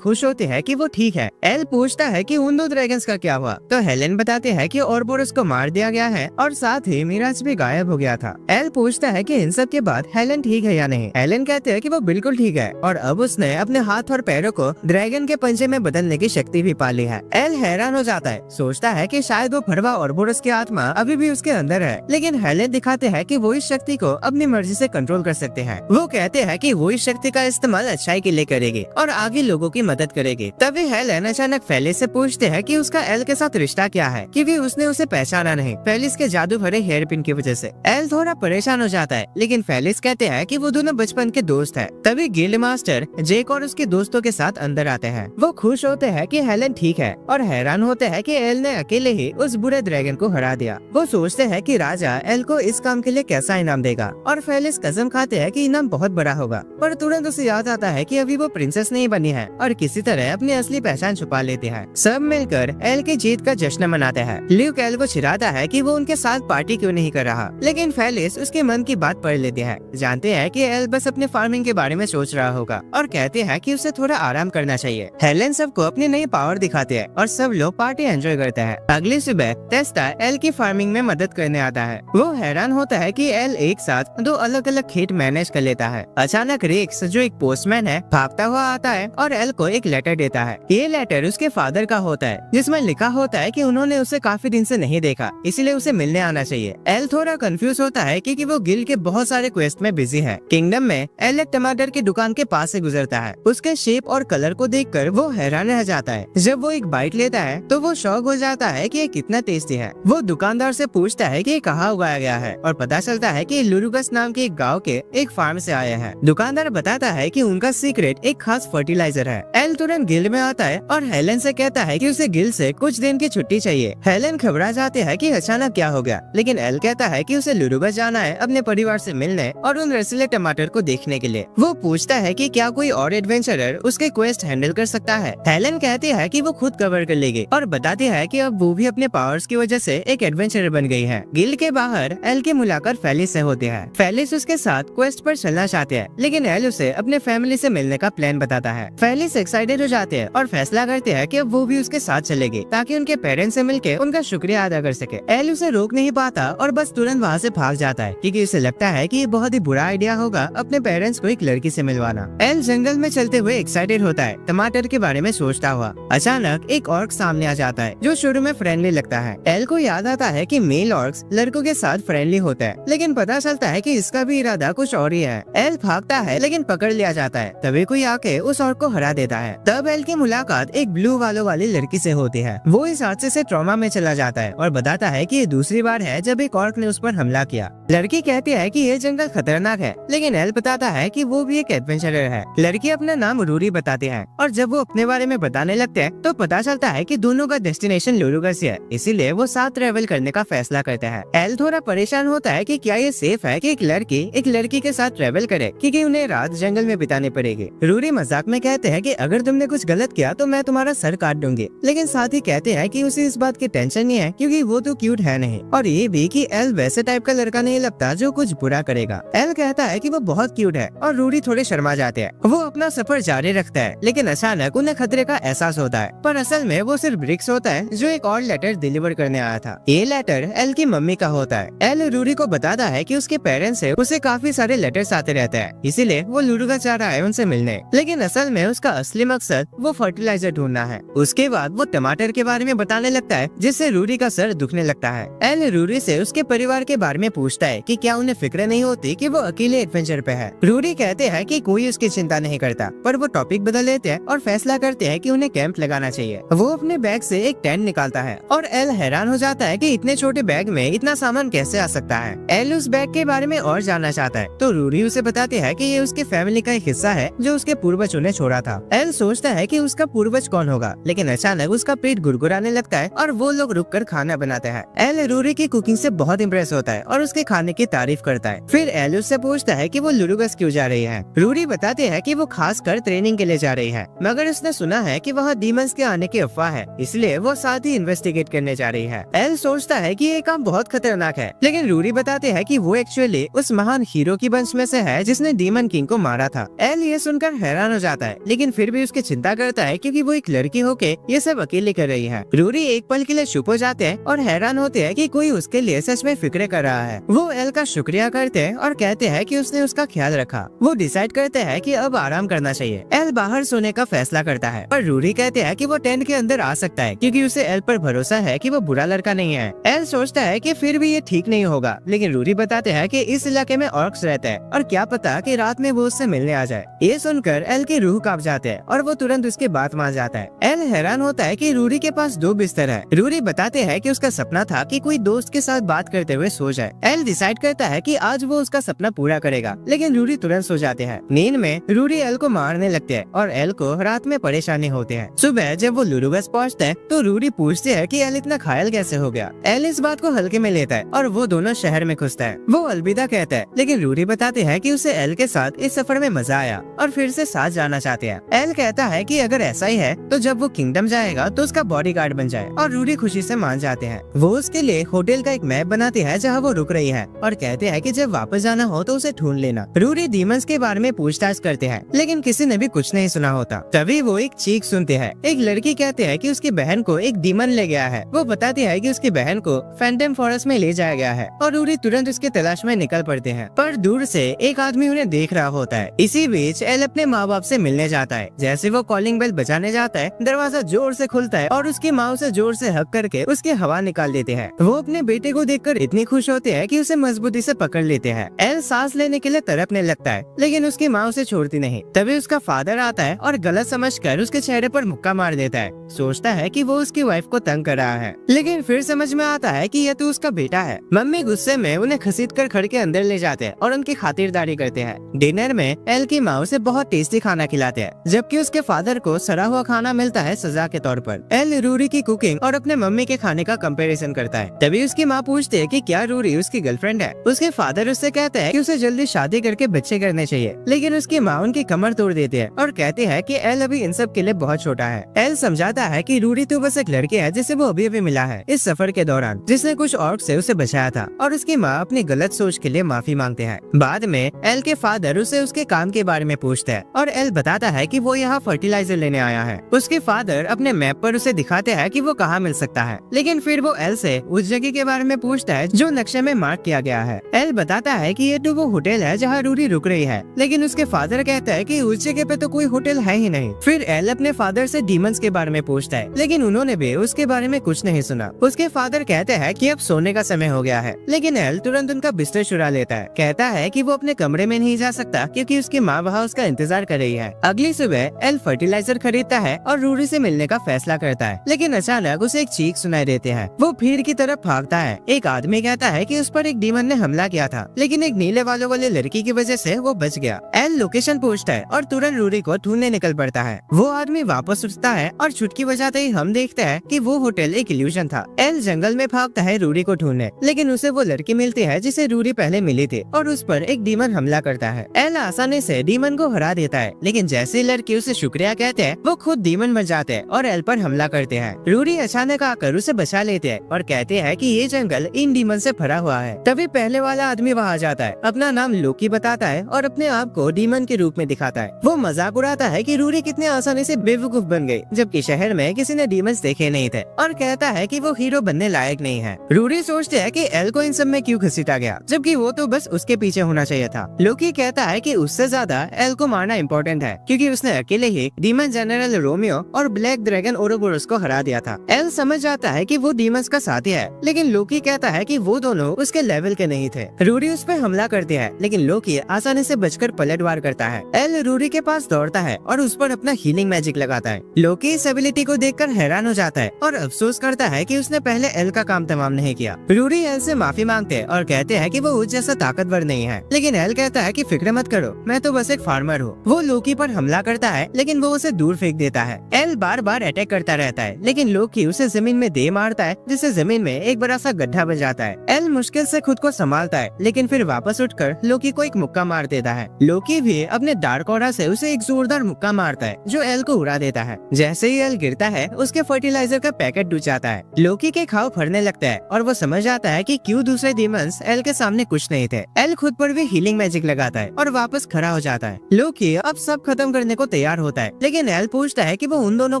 खुश होती है कि वो ठीक है। एल पूछता है कि उन 2 ड्रैगन्स का क्या हुआ, तो हेलेन बताती है कि ऑरबोरस को मार दिया गया है और साथ ही मिराज भी गायब हो गया था। एल पूछता है कि इन सब के बाद हेलेन ठीक है या नहीं। हेलेन कहते हैं कि वो बिल्कुल ठीक है और अब उसने अपने हाथ और पैरों को ड्रैगन के पंजे में बदलने की शक्ति भी पा ली है। एल हैरान हो जाता है, सोचता है कि शायद वो भड़वा ऑरबोरस की आत्मा अभी भी उसके अंदर है, लेकिन हेलेन दिखाते हैं कि वो इस शक्ति को अपनी मर्जी से कंट्रोल कर सकते हैं। वो कहते हैं कि वो इस शक्ति का इस्तेमाल अच्छाई के लिए करेगी और आगे लोगों की मदद करेगी। तभी हेलेन अचानक फेलिस से पूछते हैं कि उसका एल के साथ रिश्ता क्या है, क्योंकि उसने उसे पहचाना नहीं फेलिस के जादू भरे हेयर पिन की वजह से। एल थोड़ा परेशान हो जाता है, लेकिन फेलिस कहते हैं कि वो दोनों बचपन के दोस्त हैं। तभी गिल्ड मास्टर जेक और उसके दोस्तों के साथ अंदर आते हैं। वो खुश होते हैं कि हेलेन ठीक है और हैरान होते हैं कि एल ने अकेले ही उस बुरे ड्रैगन को हरा दिया। वो सोचते हैं कि राजा एल को इस काम के लिए कैसा इनाम देगा और फेलिस कसम खाते हैं कि इनाम बहुत बड़ा होगा, पर तुरंत उसे याद आता है कि अभी वो प्रिंसेस नहीं बनी है और किसी तरह अपनी असली पहचान छुपा लेते हैं। सब मिलकर एल की जीत का जश्न मनाते हैं। ल्यूक एल को चिढ़ाता है कि वो उनके साथ पार्टी क्यों नहीं कर रहा, लेकिन फेलिस उसके मन की बात पढ़ लेते हैं। जानते हैं कि एल बस अपने फार्मिंग के बारे में सोच रहा होगा और कहते हैं कि उसे थोड़ा आराम करना चाहिए। हेलेन सबको अपनी नई पावर दिखाते हैं और सब लोग पार्टी एंजॉय करते हैं। अगली सुबह टेस्टा एल की फार्मिंग में मदद करने आता है। वो हैरान होता है कि एल एक साथ 2 अलग अलग खेत मैनेज कर लेता है। अचानक रेक्स जो एक पोस्टमैन है भागता हुआ आता है और एल को एक लेटर देता है। ये लेटर उसके फादर का होता है, जिसमें लिखा होता है कि उन्होंने उसे काफी दिन से नहीं देखा, इसलिए उसे मिलने आना चाहिए। एल थोड़ा कंफ्यूज होता है क्योंकि वो गिल्ड के बहुत सारे क्वेस्ट में बिजी है। किंगडम में एल एक टमाटर की दुकान के पास से गुजरता है। उसके शेप और कलर को देखकर वो हैरान रह जाता है। जब वो एक बाइट लेता है तो वो शॉक हो जाता है कि ये कितना टेस्टी है। वो दुकानदार से पूछता है कि ये कहाँ उगाया गया है और पता चलता है कि लुरुगस नाम के एक गांव के एक फार्म से आया है। दुकानदार बताता है कि उनका सीक्रेट एक खास फर्टिलाइजर है। एल तुरंत गिल्ड में आता है और हेलेन से कहता है कि उसे गिल्ड से कुछ दिन की छुट्टी चाहिए। हेलेन घबरा जाती है कि अचानक क्या हो गया, लेकिन एल कहता है कि उसे लुरुगस जाना है अपने परिवार से मिलने और उन रसीले टमाटर को देखने के लिए। वो पूछता है कि क्या कोई और एडवेंचरर उसके क्वेस्ट हैंडल कर सकता है। हेलेन कहती है कि वो खुद कवर कर लेगी और बताती है कि अब वो भी अपने पावर्स की वजह से एक एडवेंचरर बन गई है। गिल्ड के बाहर एल की मुलाकात फेलिस से होती है। फेलिस उसके साथ क्वेस्ट पर चलना चाहते हैं, लेकिन एल उसे अपने फैमिली से मिलने का प्लान बताता है। फेलिस एक्साइटेड हो जाते हैं और फैसला करते हैं कि अब वो भी उसके साथ चलेगी ताकि उनके पेरेंट्स से मिलकर उनका शुक्रिया अदा कर सके। एल उसे रोक नहीं पाता और बस तुरंत वहाँ से भाग जाता है क्योंकि उसे लगता है कि ये बहुत ही बुरा आइडिया होगा अपने पेरेंट्स को एक लड़की से मिलवाना। एल जंगल में चलते हुए एक्साइटेड होता है, टमाटर के बारे में सोचता हुआ। अचानक एक ऑर्क सामने आ जाता है जो शुरू में फ्रेंडली लगता है। एल को याद आता है कि मेल ऑर्क्स लड़कों के साथ फ्रेंडली होते हैं, लेकिन पता चलता है कि इसका भी इरादा कुछ और ही है। एल भागता है लेकिन पकड़ लिया जाता है। तभी कोई आके उस ऑर्क को हरा देता है। तब एल की मुलाकात एक ब्लू बालों वाली लड़की से होती है। वो इस हादसे से ट्रॉमा में चला जाता है और बताता है कि ये दूसरी बार है जब एक ऑर्क ने उस पर हमला किया। लड़की कहती है कि ये जंगल खतरनाक है, लेकिन एल बताता है कि वो भी एक एडवेंचरर है। लड़की अपना नाम रूरी बताती है और जब वो अपने बारे में बताने लगते हैं तो पता चलता है कि दोनों का डेस्टिनेशन लुरुगस है, इसीलिए वो साथ ट्रेवल करने का फैसला करते हैं। एल थोड़ा परेशान होता है कि क्या ये सेफ है कि एक लड़की के साथ ट्रेवल करे, क्योंकि उन्हें रात जंगल में बितानी पड़ेगी। रूरी मजाक में कहते हैं कि अगर तुमने कुछ गलत किया तो मैं तुम्हारा सर काट दूंगी, लेकिन साथ ही कहते हैं कि उसे इस बात की टेंशन नहीं है क्योंकि वो तो क्यूट है नहीं, और ये भी कि एल वैसे टाइप का लड़का नहीं लगता जो कुछ बुरा करेगा। एल कहता है कि वो बहुत क्यूट है और रूरी थोड़े शर्मा जाते हैं। वो अपना सफर जारी रखता है, लेकिन अचानक उन्हें खतरे का एहसास होता है, पर असल में वो सिर्फ ब्रिक्स होता है जो एक और लेटर डिलीवर करने आया था। ये लेटर एल की मम्मी का होता है। एल रूरी को बताता है कि उसके पेरेंट्स से उसे काफी सारे लेटर्स आते रहते हैं, इसीलिए वो लुरुगस जा रहा है उनसे मिलने, लेकिन असल में उसका असली मकसद वो फर्टिलाइजर ढूंढना है। उसके बाद वो टमाटर के बारे में बताने लगता है, जिससे रूरी का सर दुखने लगता है। एल रूरी से उसके परिवार के बारे में पूछता है कि क्या उन्हें फिक्र नहीं होती कि वो अकेले एडवेंचर पे है। रूरी कहते हैं कि कोई उसकी चिंता नहीं करता, पर वो टॉपिक बदल लेते हैं और फैसला करते हैं कि उन्हें कैंप लगाना चाहिए। वो अपने बैग से एक टेंट निकालता है और एल हैरान हो जाता है कि इतने छोटे बैग में इतना सामान कैसे आ सकता है। एल उस बैग के बारे में और जानना चाहता है, तो रूरी उसे बताती है कि ये उसके फैमिली का एक हिस्सा है जो उसके पूर्वजों ने छोड़ा था। एल सोचता है कि उसका पूर्वज कौन होगा, लेकिन अचानक उसका पेट गुड़गुड़ाने लगता है और वो लोग रुककर खाना बनाते हैं। एल रूरी की कुकिंग से बहुत इम्प्रेस होता है और उसके खाने की तारीफ करता है। फिर एल उससे पूछता है कि वो लुरुगस क्यों जा रही है। रूरी बताते हैं कि वो खास कर ट्रेनिंग के लिए जा रही है, मगर उसने सुना है कि वहाँ डीमंस के आने की अफवाह है, इसलिए वो साथ ही इन्वेस्टिगेट करने जा रही है। एल सोचता है कि ये काम बहुत खतरनाक है, लेकिन रूरी बताते हैं कि वो एक्चुअली उस महान हीरो की वंश में से है जिसने डीमन किंग को मारा था। एल ये सुनकर हैरान हो जाता है, लेकिन फिर भी उसकी चिंता करता है क्योंकि वो एक लड़की होके ये सब अकेले कर रही है। रूरी एक पल के लिए चुप हो जाते हैं और हैरान होते हैं कि कोई उसके लिए सच में फिक्र कर रहा है। वो एल का शुक्रिया करते हैं और कहते हैं कि उसने उसका ख्याल रखा। वो डिसाइड करते हैं कि अब आराम करना चाहिए। एल बाहर सोने का फैसला करता है, पर रूरी कहते हैं कि वो टेंट के अंदर आ सकता है क्योंकि उसे एल पर भरोसा है कि वो बुरा लड़का नहीं है। एल सोचता है कि फिर भी ये ठीक नहीं होगा, लेकिन रूरी बताते हैं कि इस इलाके में ऑर्क्स रहते हैं और क्या पता कि रात में वो उससे मिलने आ जाए। ये सुनकर एल की रूह कांप जाते हैं और वो तुरंत उसकी बात मान जाता है। एल हैरान होता है कि रूरी के पास 2 बिस्तर है। रूरी बताते हैं कि उसका सपना था कि कोई दोस्त के साथ बात करते हुए सो जाए। एल डिसाइड करता है कि आज वो उसका सपना पूरा करेगा, लेकिन रूरी तुरंत सो जाते हैं। नींद में रूरी एल को मारने लगते हैं और एल को रात में परेशानी होती है। सुबह जब वो लुरुगस पहुँचते हैं तो रूरी पूछती है कि एल इतना घायल कैसे हो गया। एल इस बात को हल्के में लेता है और वो दोनों शहर में घुसता है। वो अलविदा कहता है, लेकिन रूरी बताते हैं कि उसे एल के साथ इस सफर में मजा आया और फिर से साथ जाना चाहते हैं। एल कहता है कि अगर ऐसा ही है तो जब वो किंगडम जाएगा तो उसका बॉडीगार्ड बन जाए, और रूरी खुशी से मान जाते हैं। वो उसके लिए होटल का एक मैप बनाते हैं जहाँ वो रुक रही है और कहते हैं कि जब वापस जाना हो तो उसे ढूंढ लेना। रूरी डीमंस के बारे में पूछताछ करते हैं, लेकिन किसी ने भी कुछ नहीं सुना होता। तभी वो एक चीख सुनते हैं। एक लड़की कहते हैं कि उसकी बहन को एक डीमन ले गया है। वो बताती है कि उसकी बहन को फैंटम फॉरेस्ट में ले जाया गया है और रूरी तुरंत उसकी तलाश में निकल पड़ते हैं, पर दूर से एक आदमी उन्हें देख रहा होता है। इसी बीच एल अपने माँ बाप से मिलने जाता है। जैसे वो कॉलिंग बेल बजाने जाता है, दरवाजा जोर से खुलता है और उसकी माँ उसे जोर से हक करके उसकी हवा निकाल देते हैं। वो अपने बेटे को देखकर इतनी खुश होते हैं कि उसे मजबूती से पकड़ लेते हैं। एल सांस लेने के लिए तड़पने लगता है, लेकिन उसकी माँ उसे छोड़ती नहीं। तभी उसका फादर आता है और गलत समझकर उसके चेहरे पर मुक्का मार देता है। सोचता है कि वो उसकी वाइफ को तंग कर रहा है, लेकिन फिर समझ में आता है कि यह तो उसका बेटा है। मम्मी गुस्से में उन्हें घसीटकर घर के अंदर ले जाते हैं और उनकी खातिरदारी करते हैं। डिनर में एल की माँ उसे बहुत टेस्टी खाना खिलाते हैं, जबकि उसके फादर को सड़ा हुआ खाना मिलता है सजा के तौर पर। एल रूरी की कुकिंग और अपने मम्मी के खाने का कंपैरिजन करता है। तभी उसकी माँ पूछती है कि क्या रूरी उसकी गर्लफ्रेंड है। उसके फादर उससे कहते हैं कि उसे जल्दी शादी करके बच्चे करने चाहिए, लेकिन उसकी माँ उनकी कमर तोड़ देती है और कहते हैं कि एल अभी इन सब के लिए बहुत छोटा है। एल समझाता है कि रूरी तो बस एक लड़की है जिसे वो अभी अभी मिला है इस सफर के दौरान, जिसने कुछ ऑर्क से उसे बचाया था, और उसकी माँ अपनी गलत सोच के लिए माफी मांगते हैं। बाद में एल के फादर उसे उसके काम के बारे में पूछते हैं और एल बताता है कि वो यहाँ फर्टिलाइजर लेने आया है। उसके फादर अपने मैप पर उसे दिखाते हैं कि वो कहाँ मिल सकता है, लेकिन फिर वो एल से उस जगह के बारे में पूछता है जो नक्शे में मार्क किया गया है। एल बताता है कि ये तो वो होटल है जहाँ रूरी रुक रही है, लेकिन उसके फादर कहता है कि उस जगह पे तो कोई होटल है ही नहीं। फिर एल अपने फादर से डीमंस के बारे में पूछता है, लेकिन उन्होंने भी उसके बारे में कुछ नहीं सुना। उसके फादर कहते हैं कि अब सोने का समय हो गया है, लेकिन एल तुरंत उनका बिस्तर चुरा लेता है। कहता है कि वो अपने कमरे में नहीं जा सकता क्योंकि उसकी माँ वहाँ उसका इंतजार कर रही है। अगली सुबह एल फर्टिलाइजर खरीदता है और रूरी से मिलने का फैसला करता है, लेकिन अचानक उसे एक चीख सुनाई देते हैं। वो भीड़ की तरफ भागता है। एक आदमी कहता है कि उस पर एक डीमन ने हमला किया था, लेकिन एक नीले बालों वाली लड़की की वजह से वो बच गया। एल लोकेशन पूछता है और तुरंत रूरी को ढूंढने निकल पड़ता है। वो आदमी वापस उठता है और चुटकी बजाते ही हम देखते हैं कि वो होटल एक इल्यूजन था। एल जंगल में भागता है रूरी को ढूंढने, लेकिन उसे वो लड़की मिलती है जिसे रूरी पहले मिली थी और उस पर एक डीमन हमला करता है। एल आसानी से डीमन को हरा देता है, लेकिन जैसे लड़की उसे शुक्रिया कहते हैं वो खुद डीमन बन जाते हैं और एल पर हमला करते हैं। रूरी अचानक आकर उसे बचा लेते हैं और कहते हैं कि ये जंगल इन डीमन से भरा हुआ है। तभी पहले वाला आदमी वहाँ जाता है, अपना नाम लोकी बताता है और अपने आप को डीमन के रूप में दिखाता है। वो मजाक उड़ाता है कि रूरी कितने आसानी से बेवकूफ बन गई, जबकि शहर में किसी ने डीमंस देखे नहीं थे, और कहता है कि वो हीरो बनने लायक नहीं है। रूरी सोचते है कि एल को इन सब में क्यों घसीटा गया, जबकि वो तो बस उसके पीछे होना चाहिए था। लोकी कहता है कि उससे ज्यादा एल को मारना इम्पोर्टेंट है, क्योंकि उसने अकेले ही डीमन जनरल रोमियो और ब्लैक ड्रैगन ओरोबोरस को हरा दिया था। एल समझ जाता है कि वो डीमंस का साथी है, लेकिन लोकी कहता है कि वो दोनों उसके लेवल के नहीं थे। रूरी उस पर हमला करती है, लेकिन लोकी आसानी से बचकर पलटवार करता है। एल रूरी के पास दौड़ता है और उस पर अपना हीलिंग मैजिक लगाता है। लोकी इस एबिलिटी रियलिटी को देखकर हैरान हो जाता है और अफसोस करता है कि उसने पहले एल का काम तमाम नहीं किया। रूडी एल से माफी मांगते हैं और कहते हैं कि वो उस जैसा ताकतवर नहीं है, लेकिन एल कहता है कि फिक्र मत करो, मैं तो बस एक फार्मर हूँ। वो लोकी पर हमला करता है लेकिन वो उसे दूर फेंक देता है। एल बार बार अटैक करता रहता है लेकिन लोकी उसे जमीन में दे मारता है, जिससे जमीन में एक बड़ा सा गड्ढा बन जाता है। एल मुश्किल से खुद को संभालता है लेकिन फिर वापस उठकर लोकी को एक मुक्का मार देता है। लोकी भी अपने डार्क ऑरा से उसे एक जोरदार मुक्का मारता है जो एल को उड़ा देता है। जैसे ही एल गिरता है उसके फर्टिलाइजर का पैकेट डूब जाता है। लोकी के घाव फड़ने लगता है और वो समझ जाता है कि क्यों दूसरे डीमंस एल के सामने कुछ नहीं थे। एल खुद पर भी हीलिंग मैजिक लगाता है और वापस खड़ा हो जाता है। लोकी अब सब खत्म करने को तैयार होता है लेकिन एल पूछता है कि वो उन दोनों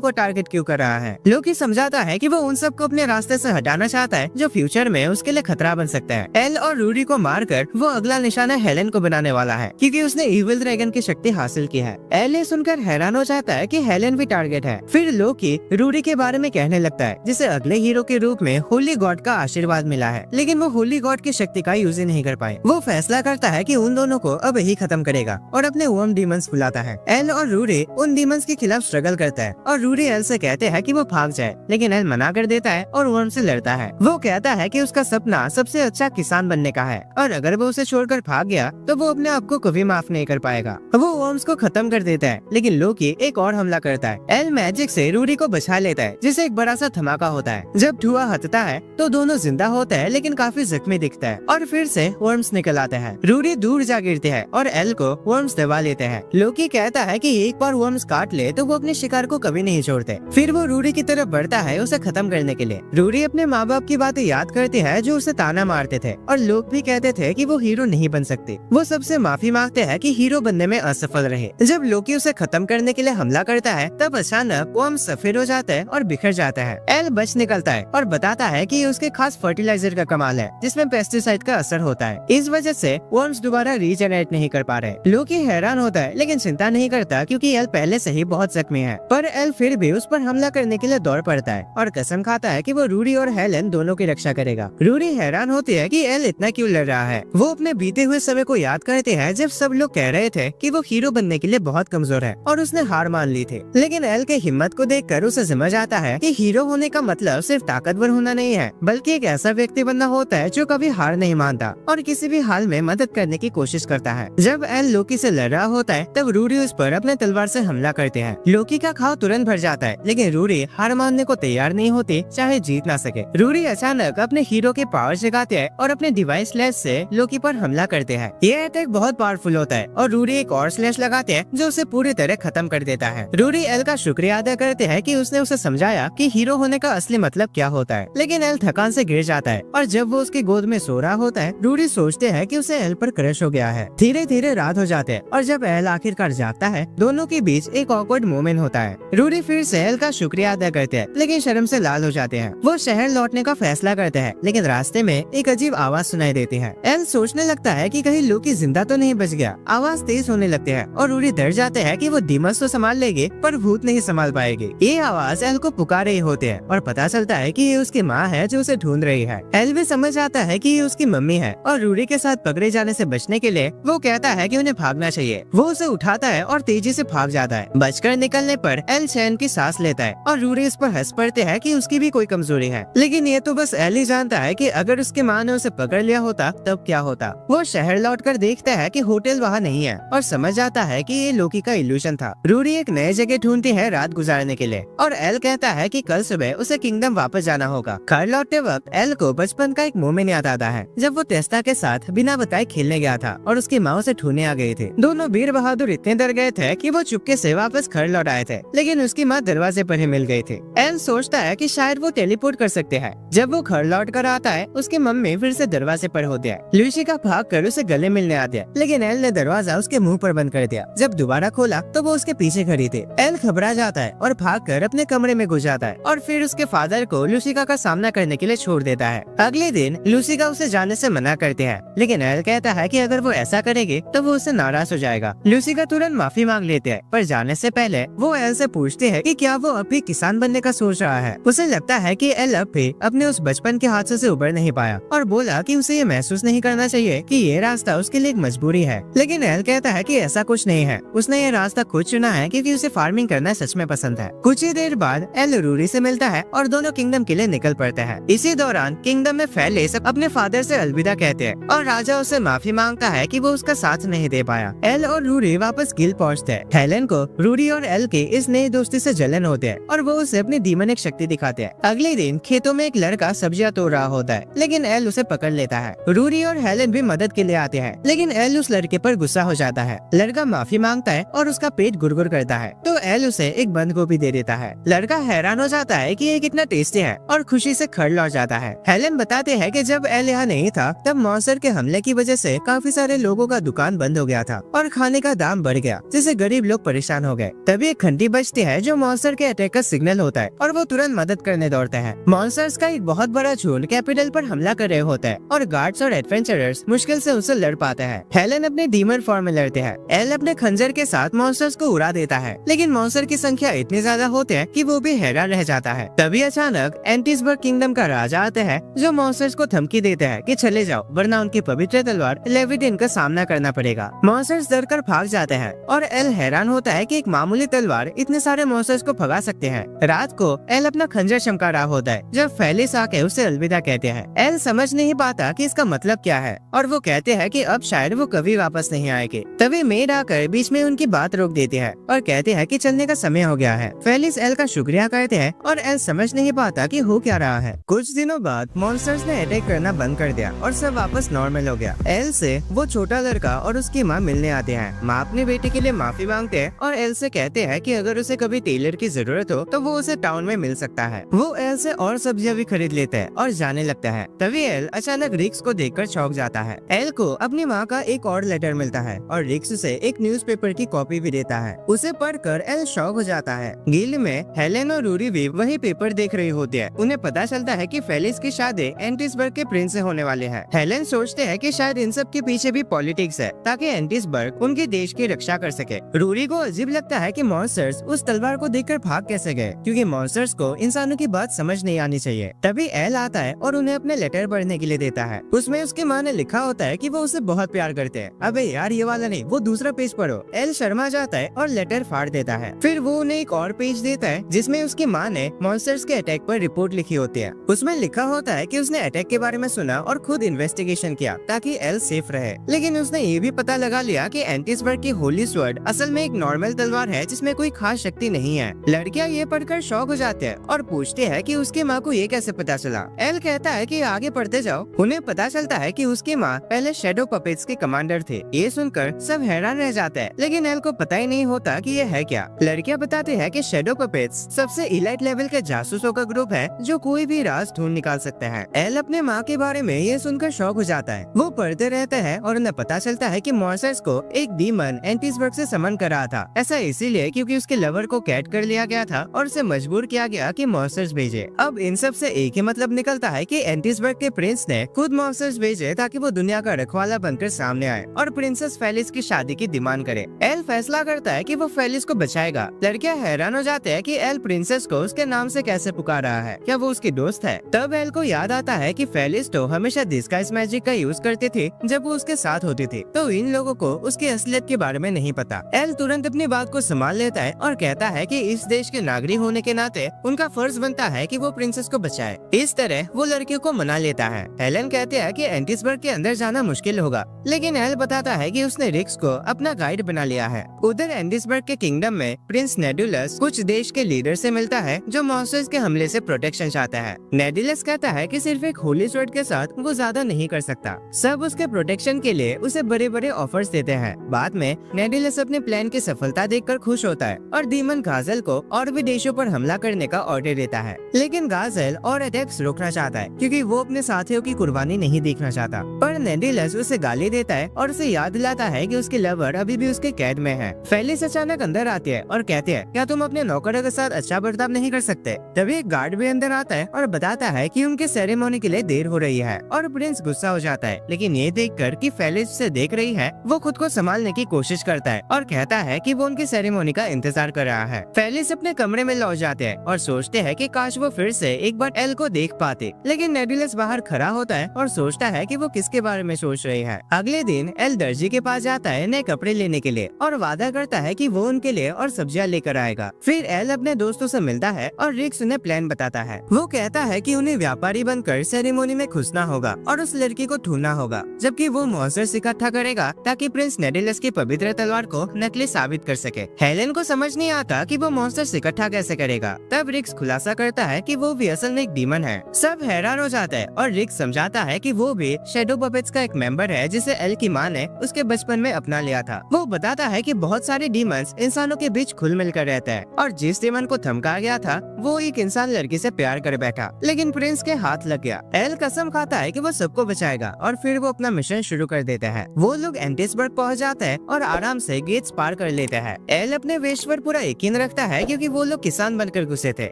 को टारगेट क्यों कर रहा है। लोकी समझाता है कि वो उन सबको अपने रास्ते से हटाना चाहता है जो फ्यूचर में उसके लिए खतरा बन सकता है। एल और रूडी को मारकर वो अगला निशाना हेलेन को बनाने वाला है क्योंकि उसने इविल ड्रैगन की शक्ति हासिल की है। एल ये सुनकर हैरान हो जाता है कि हेलेन भी टारगेट है। फिर लोकी रूडी के बारे में कहने लगता है जिसे अगले हीरो के रूप में होली गॉड का आशीर्वाद मिला है, लेकिन वो होली गॉड की शक्ति का यूज ही नहीं कर पाए। वो फैसला करता है कि उन दोनों को अब ही खत्म करेगा और अपने वर्म डीमंस बुलाता है। एल और रूडी उन डीमंस के खिलाफ स्ट्रगल करता है और रूडी एल से कहते हैं कि वो भाग जाए, लेकिन एल मना कर देता है और वर्म से लड़ता है। वो कहता है कि उसका सपना सबसे अच्छा किसान बनने का है और अगर वो उसे छोड़कर भाग गया तो वो अपने आप को कभी माफ नहीं कर पाएगा। वो वर्म्स को खत्म कर देता है लेकिन लोकी एक और हमला करता है। एल मैजिक से रूडी को बचा लेता है जिसे एक बड़ा सा धमाका होता है। जब धुआं हटता है तो दोनों जिंदा होते हैं लेकिन काफी जख्मी दिखता है और फिर से वर्म्स निकल आते हैं। रूडी दूर जा गिरते हैं और एल को वर्म्स दबा लेते हैं। लोकी कहता है कि एक बार वर्म्स काट ले तो वो अपने शिकार को कभी नहीं छोड़ते। फिर वो रूडी की तरफ बढ़ता है उसे खत्म करने के लिए। रूडी अपने माँ बाप की बातें याद करती है जो उसे ताना मारते थे और लोग भी कहते थे कि वो हीरो नहीं बन सकती। वो सबसे माफी मांगते हैं कि हीरो बनने में असफल रहे। जब लोकी उसे खत्म करने के लिए हमला करता है तब अचानक वर्म्स सफेद हो जाता है और बिखर जाता है। एल बच निकलता है और बताता है कि ये उसके खास फर्टिलाइजर का कमाल है जिसमें पेस्टिसाइड का असर होता है। इस वजह से वर्म्स दोबारा रीजनरेट नहीं कर पा रहे। लोकी हैरान होता है लेकिन चिंता नहीं करता क्योंकि एल पहले से ही बहुत जख्मी है। पर एल फिर भी उस पर हमला करने के लिए दौड़ पड़ता है और कसम खाता है कि वो रूडी और हेलेन दोनों की रक्षा करेगा। रूडी हैरान होती है कि एल इतना क्यों लड़ रहा है। वो अपने बीते हुए समय को याद करते हैं जब सब लोग कह रहे थे कि वो हीरो बनने के लिए बहुत कमजोर है और उसने हार मान ली थी। लेकिन एल के हिम्मत को देखकर उसे समझ आता है कि हीरो होने का मतलब सिर्फ ताकतवर होना नहीं है, बल्कि एक ऐसा व्यक्ति बनना होता है जो कभी हार नहीं मानता और किसी भी हाल में मदद करने की कोशिश करता है। जब एल लोकी से लड़ रहा होता है तब रूडी उस पर अपने तलवार से हमला करते हैं। लोकी का घाव तुरंत भर जाता है लेकिन रूडी हार मानने को तैयार नहीं होती, चाहे जीत ना सके। रूडी अचानक अपने हीरो के पावर जगाते हैं और अपने डिवाइस स्लैश से लोकी पर हमला करते हैं। ये अटैक बहुत पावरफुल होता है और रूडी एक और स्लैश लगाते हैं जो उसे पूरी तरह खत्म कर देता है। रूडी एल का शुक्रिया अदा करते हैं कि उसने उसे समझाया कि हीरो होने का असली मतलब क्या होता है। लेकिन एल थकान से गिर जाता है और जब वो उसकी गोद में सो रहा होता है रूडी सोचते हैं कि उसे एल पर क्रश हो गया है। धीरे धीरे रात हो जाते हैं और जब एल आखिरकार जागता है दोनों के बीच एक ऑकवर्ड मोमेंट होता है। रूडी फिर से एल का शुक्रिया अदा करते हैं लेकिन शर्म से लाल हो जाते हैं। वो शहर लौटने का फैसला करते हैं लेकिन रास्ते में एक अजीब आवाज सुनाई देती है। एल सोचने लगता है कि कहीं लोकी जिंदा तो नहीं बच गया। आवाज तेज होने लगती है और रूडी डर जाते हैं कि वो डीमंस तो संभाल लेगी पर भूत नहीं संभाल पाएगी। ये आवाज एल को पुकार रही होती है और पता चलता है कि ये उसकी माँ है जो उसे ढूंढ रही है। एल भी समझ आता है कि ये उसकी मम्मी है और रूडी के साथ पकड़े जाने से बचने के लिए वो कहता है कि उन्हें भागना चाहिए। वो उसे उठाता है और तेजी से भाग जाता है। बचकर निकलने पर एल चैन की सांस लेता है और रूडी इस पर हंस पड़ते हैं कि उसकी भी कोई कमजोरी है। लेकिन ये तो बस एल ही जानता है कि अगर उसकी माँ ने उसे पकड़ लिया होता तब क्या होता। वो शहर लौटकर देखता है कि होटल वहाँ नहीं है और समझ आता है कि ये लोकी का इल्यूशन था। रूडी एक नई जगह ढूंढती है रात गुजारने के लिए और एल कहता है कि कल सुबह उसे किंगडम वापस जाना होगा। घर लौटते वक्त एल को बचपन का एक मोमेंट याद आता है जब वो टेस्टा के साथ बिना बताए खेलने गया था और उसकी माँ उसे ढूंढने आ गई थी। दोनों वीर बहादुर इतने डर गए थे कि वो चुपके से वापस घर लौट आए थे, लेकिन उसकी माँ दरवाजे पर ही मिल गई थी। एल सोचता है कि शायद वो टेलीपोर्ट कर सकते हैं। जब वो घर लौट कर आता है उसकी मम्मी फिर से दरवाजे पर होती है। लूसिका भाग कर उसे गले मिलने आती है लेकिन एल ने दरवाजा उसके मुंह पर बंद कर दिया। जब दोबारा खोला तो वो उसके पीछे खड़ी थी। एल घबरा जाता है और भागकर अपने कमरे में घुस जाता है और फिर उसके फादर को लूसिका का सामना करने के लिए छोड़ देता है। अगले दिन लूसिका उसे जाने से मना करते हैं लेकिन एल कहता है कि अगर वो ऐसा करेगी तो वो उससे नाराज हो जाएगा। लूसिका तुरंत माफी मांग लेते हैं पर जाने से पहले वो एल से पूछते हैं कि क्या वो अब भी किसान बनने का सोच रहा है। उसे लगता है कि एल अब भी अपने उस बचपन के हादसे से उबर नहीं पाया और बोला कि उसे ये महसूस नहीं करना चाहिए कि ये रास्ता उसके लिए एक मजबूरी है। लेकिन एल कहता है कि ऐसा कुछ नहीं है, उसने ये रास्ता खुद चुना है क्योंकि उसे फार्मिंग करना सच में पसंद है। कुछ ही देर बाद एल रूरी से मिलता है और दोनों किंगडम के लिए निकल पड़ते हैं। इसी दौरान किंगडम में फेलिस अपने फादर से अलविदा कहते हैं और राजा उसे माफी मांगता है कि वो उसका साथ नहीं दे पाया। एल और रूरी वापस गिल पहुँचते हैं। हेलेन को रूरी और एल के इस नई दोस्ती से जलन होते हैं और वो उसे अपनी डीमनिक शक्ति दिखाते हैं। अगले दिन खेतों में एक लड़का सब्जियां तोड़ रहा होता है, लेकिन एल उसे पकड़ लेता है। रूरी और हेलेन भी मदद के लिए आते हैं, लेकिन एल उस लड़के पर गुस्सा हो जाता है। लड़का माफी मांगता है और उसका पेट गुड़गुड़ करता है, तो एल उसे एक बंद गोभी दे देता है। लड़का हैरान हो जाता है कि ये कितना टेस्टी है और खुशी से खड़ लौट जाता है। हेलेन बताते हैं कि जब एल यहाँ नहीं था तब मॉन्स्टर के हमले की वजह से काफी सारे लोगों का दुकान बंद हो गया था और खाने का दाम बढ़ गया, जिससे गरीब लोग परेशान हो गए। तभी एक घंटी बजती है जो मॉन्स्टर के अटैक का सिग्नल होता है और वो तुरंत मदद करने दौड़ते हैं। मॉन्स्टर्स का एक बहुत बड़ा झुंड कैपिटल पर हमला कर रहे होते हैं और गार्ड्स और एडवेंचरर्स मुश्किल से उनसे लड़ पाते हैं। हेलेन अपने डीमन फॉर्म में लड़ते हैं। एल अपने खंजर के साथ मॉन्स्टर्स को उड़ा देता है, लेकिन मॉन्स्टर की संख्या इतनी ज्यादा होते हैं कि वो भी हैरान रह जाता है। तभी अचानक एंटिसबर्ग किंगडम का राजा आता है जो मॉन्स्टर्स को धमकी देते हैं कि चले जाओ, वरना उनकी पवित्र तलवार लेविटिन का सामना करना पड़ेगा। मॉन्स्टर्स डरकर भाग जाते हैं और एल हैरान होता है कि एक मामूली तलवार इतने सारे मॉन्स्टर्स को भगा सकते हैं। रात को एल अपना खंजर चमका रहा होता है जब फेलिस आके उसे अलविदा कहते हैं। एल समझ नहीं पाता कि इसका मतलब क्या है और वो कहते हैं कि अब शायद वो कभी वापस नहीं आएंगे। तभी मेड आकर बीच में उनकी बात रोक देती है और कहते हैं कि चलने का समय हो गया है। फेलिस एल का शुक्रिया करते हैं और एल समझ नहीं पाता कि हो क्या रहा है। कुछ दिनों बाद मॉन्स्टर्स ने अटैक करना बंद कर दिया और सब वापस नॉर्मल हो गया। एल से वो छोटा लड़का और उसकी माँ मिलने आते हैं। माँ अपने बेटे के लिए माफी मांगते हैं और एल से कहते हैं कि अगर उसे कभी टेलर की जरूरत हो तो वो उसे टाउन में मिल सकता है। वो एल से और सब्जियां भी खरीद लेते हैं और जाने लगता है। तभी एल अचानक रिक्स को देखकर चौंक जाता है। एल को अपनी माँ का एक और लेटर मिलता है और रिक्स उसे एक न्यूज़पेपर की कॉपी भी देता है। उसे पढ़कर एल शॉक हो जाता है। गिल्ड में हेलेन और रूरी भी वही पेपर देख रही होती है। उन्हें पता चलता है कि फेलिस की शादी एंटिसबर्ग के प्रिंस से होने वाले है। हेलेन सोचते हैं कि शायद इन सब के पीछे भी पॉलिटिक्स है ताकि एंटिसबर्ग उनके देश की रक्षा कर सके। रूरी को अजीब लगता है कि मॉन्स्टर्स उस तलवार को देखकर भाग कैसे गए, क्योंकि मॉन्स्टर्स को इंसानों की बात समझ नहीं आनी चाहिए। तभी एल आता है और उन्हें अपने लेटर पढ़ने के लिए देता है। उसमें उसकी माँ ने लिखा होता है कि वो उसे बहुत प्यार करते हैं। अबे यार ये वाला नहीं, वो दूसरा पेज पढ़ो। एल शर्मा जाता है और लेटर फाड़ देता है। फिर वो उन्हें एक और पेज देता है जिसमें उसकी माँ ने मॉन्स्टर्स के अटैक पर रिपोर्ट लिखी होती है। उसमें लिखा होता है कि उसने अटैक के बारे में सुना और खुद इन्वेस्टिगेशन किया ताकि एल सेफ रहे, लेकिन उसने ये भी पता लगा लिया कि एंटिसबर्ग की होली स्वॉर्ड असल में एक नॉर्मल तलवार है जिसमें कोई खास शक्ति नहीं है। लड़कियां ये पढ़कर शॉक हो जाते हैं और पूछते हैं कि उसकी माँ को ये कैसे पता चला। एल कहता है कि आगे पढ़ते जाओ। उन्हें पता चलता है कि उसकी माँ पहले शैडो पपेट्स के कमांडर थे। ये सुनकर सब हैरान रह जाते हैं, लेकिन एल को पता ही नहीं होता कि ये है क्या। लड़कियां बताते हैं कि शैडो पपेट्स सबसे इलाइट लेवल के जासूसों का ग्रुप है जो कोई भी राज ढूंढ निकाल सकते हैं। एल अपने माँ के बारे में ये सुनकर शॉक हो जाता है। वो पढ़ते रहते हैं और उन्हें पता चलता है कि मॉन्स्टर्स को एक डीमन एंटिसबर्ग से समन कर रहा था। ऐसा इसीलिए क्योंकि उसके लवर को कैद कर लिया गया था और उसे मजबूर किया गया कि मॉन्स्टर्स भेजे। अब इन सब से एक ही मतलब निकलता है कि एंटिसबर्ग के प्रिंस ने खुद मॉन्स्टर्स भेजे ताकि वो दुनिया का रखवाला बनकर सामने आए और प्रिंसेस फेलिस की शादी की डिमांड करे। एल फैसला करता है कि वो फेलिस को बचाएगा। लड़कियां हैरान हो जाते हैं कि एल प्रिंसेस को उसके नाम से कैसे पुकार रहा है, क्या वो उसकी दोस्त है। तब एल को याद आता है कि फेलिस तो हमेशा डिस्गाइज मैजिक का यूज करते थे जब वो उसके साथ होती थी, तो इन लोगों को उसकी असलियत के बारे में नहीं पता। एल तुरंत अपनी बात को संभाल लेता है और कहता है कि इस देश के नागरिक होने के नाते उनका फर्ज बनता है कि वो प्रिंसेस को बचाए। इस तरह वो लड़कियों को मना लेता है। हेलेन कहते हैं कि एंटिसबर्ग के अंदर जाना मुश्किल होगा, लेकिन एल बताता है कि उसने रिक्स को अपना गाइड बना लिया है। उधर एंटिसबर्ग के किंगडम में प्रिंस नेडुलस कुछ देश के लीडर से मिलता है जो मॉन्स्टर्स के हमले से प्रोटेक्शन चाहता है। नेडुलस कहता है कि सिर्फ एक होली स्वॉर्ड के साथ वो ज्यादा नहीं कर सकता। सब उसके प्रोटेक्शन के लिए उसे बड़े बड़े ऑफर्स देते हैं। बाद में नेडुलस अपने प्लान की सफलता देखकर खुश होता है और डीमन गाजल को और भी देशों पर हमला करने का ऑर्डर देता है, लेकिन गाजल और अटैक्स रोकना चाहता है क्योंकि वो अपने साथियों की कुर्बानी नहीं देखना चाहता। पर नेडुलस उसे गाली देता है और उसे याद दिलाता है कि उसके लवर अभी भी उसके कैद में है। फेलिस अचानक अंदर आती है और कहते हैं, क्या तुम अपने नौकरों के साथ अच्छा बर्ताव नहीं कर सकते। तभी एक गार्ड भी अंदर आता है और बताता है कि उनके सेरेमोनी के लिए देर हो रही है और प्रिंस गुस्सा हो जाता है, लेकिन ये देखकर कि फेलिस से देख रही है वो खुद को संभालने की कोशिश करता है और कहता है कि वो उनकी सेरेमोनी का इंतजार कर रहा है। फेलिस अपने कमरे में लौट जाते हैं और सोचते हैं कि काश वो फिर से एक बार एल को देख पाते, लेकिन नेडुलस बाहर खड़ा होता है और सोचता है कि वो किसके बारे में सोच रही है। अगले दिन एल दर्जी के पास जाता है नए कपड़े लेने के लिए और वादा करता है कि वो उनके लिए और सब्जियां लेकर आएगा। फिर फिर एल अपने दोस्तों से मिलता है और रिक्स उन्हें प्लान बताता है। वो कहता है कि उन्हें व्यापारी बनकर सेरेमोनी में घुसना होगा और उस लड़की को ढूंढना होगा, जबकि वो मॉन्स्टर्स इकट्ठा करेगा ताकि प्रिंस नेडिलस की पवित्र तलवार को नकली साबित कर सके। हेलेन को समझ नहीं आता कि वो मॉन्स्टर्स इकट्ठा कैसे करेगा। तब रिक्स खुलासा करता है कि वो भी असल में एक डीमन है। सब हैरान हो जाता है और रिक्स समझाता है कि वो भी शैडो पपेट्स का एक मेंबर है जिसे एल की मां ने उसके बचपन में अपना लिया था। वो बताता है कि बहुत सारे डीमंस इंसानों के बीच खुल मिल कर रहते हैं और जिस डीमन को धमका गया था वो एक इंसान लड़की से प्यार कर बैठा, लेकिन प्रिंस के हाथ लग गया। एल कसम खाता है कि वो सबको बचाएगा और फिर वो अपना मिशन शुरू कर देता है। वो लोग एंटिसबर्ग पहुंच जाते हैं और आराम से गेट्स पार कर लेते हैं। एल अपने वेश पर पूरा यकीन रखता है क्योंकि वो लोग किसान बनकर घुसे थे,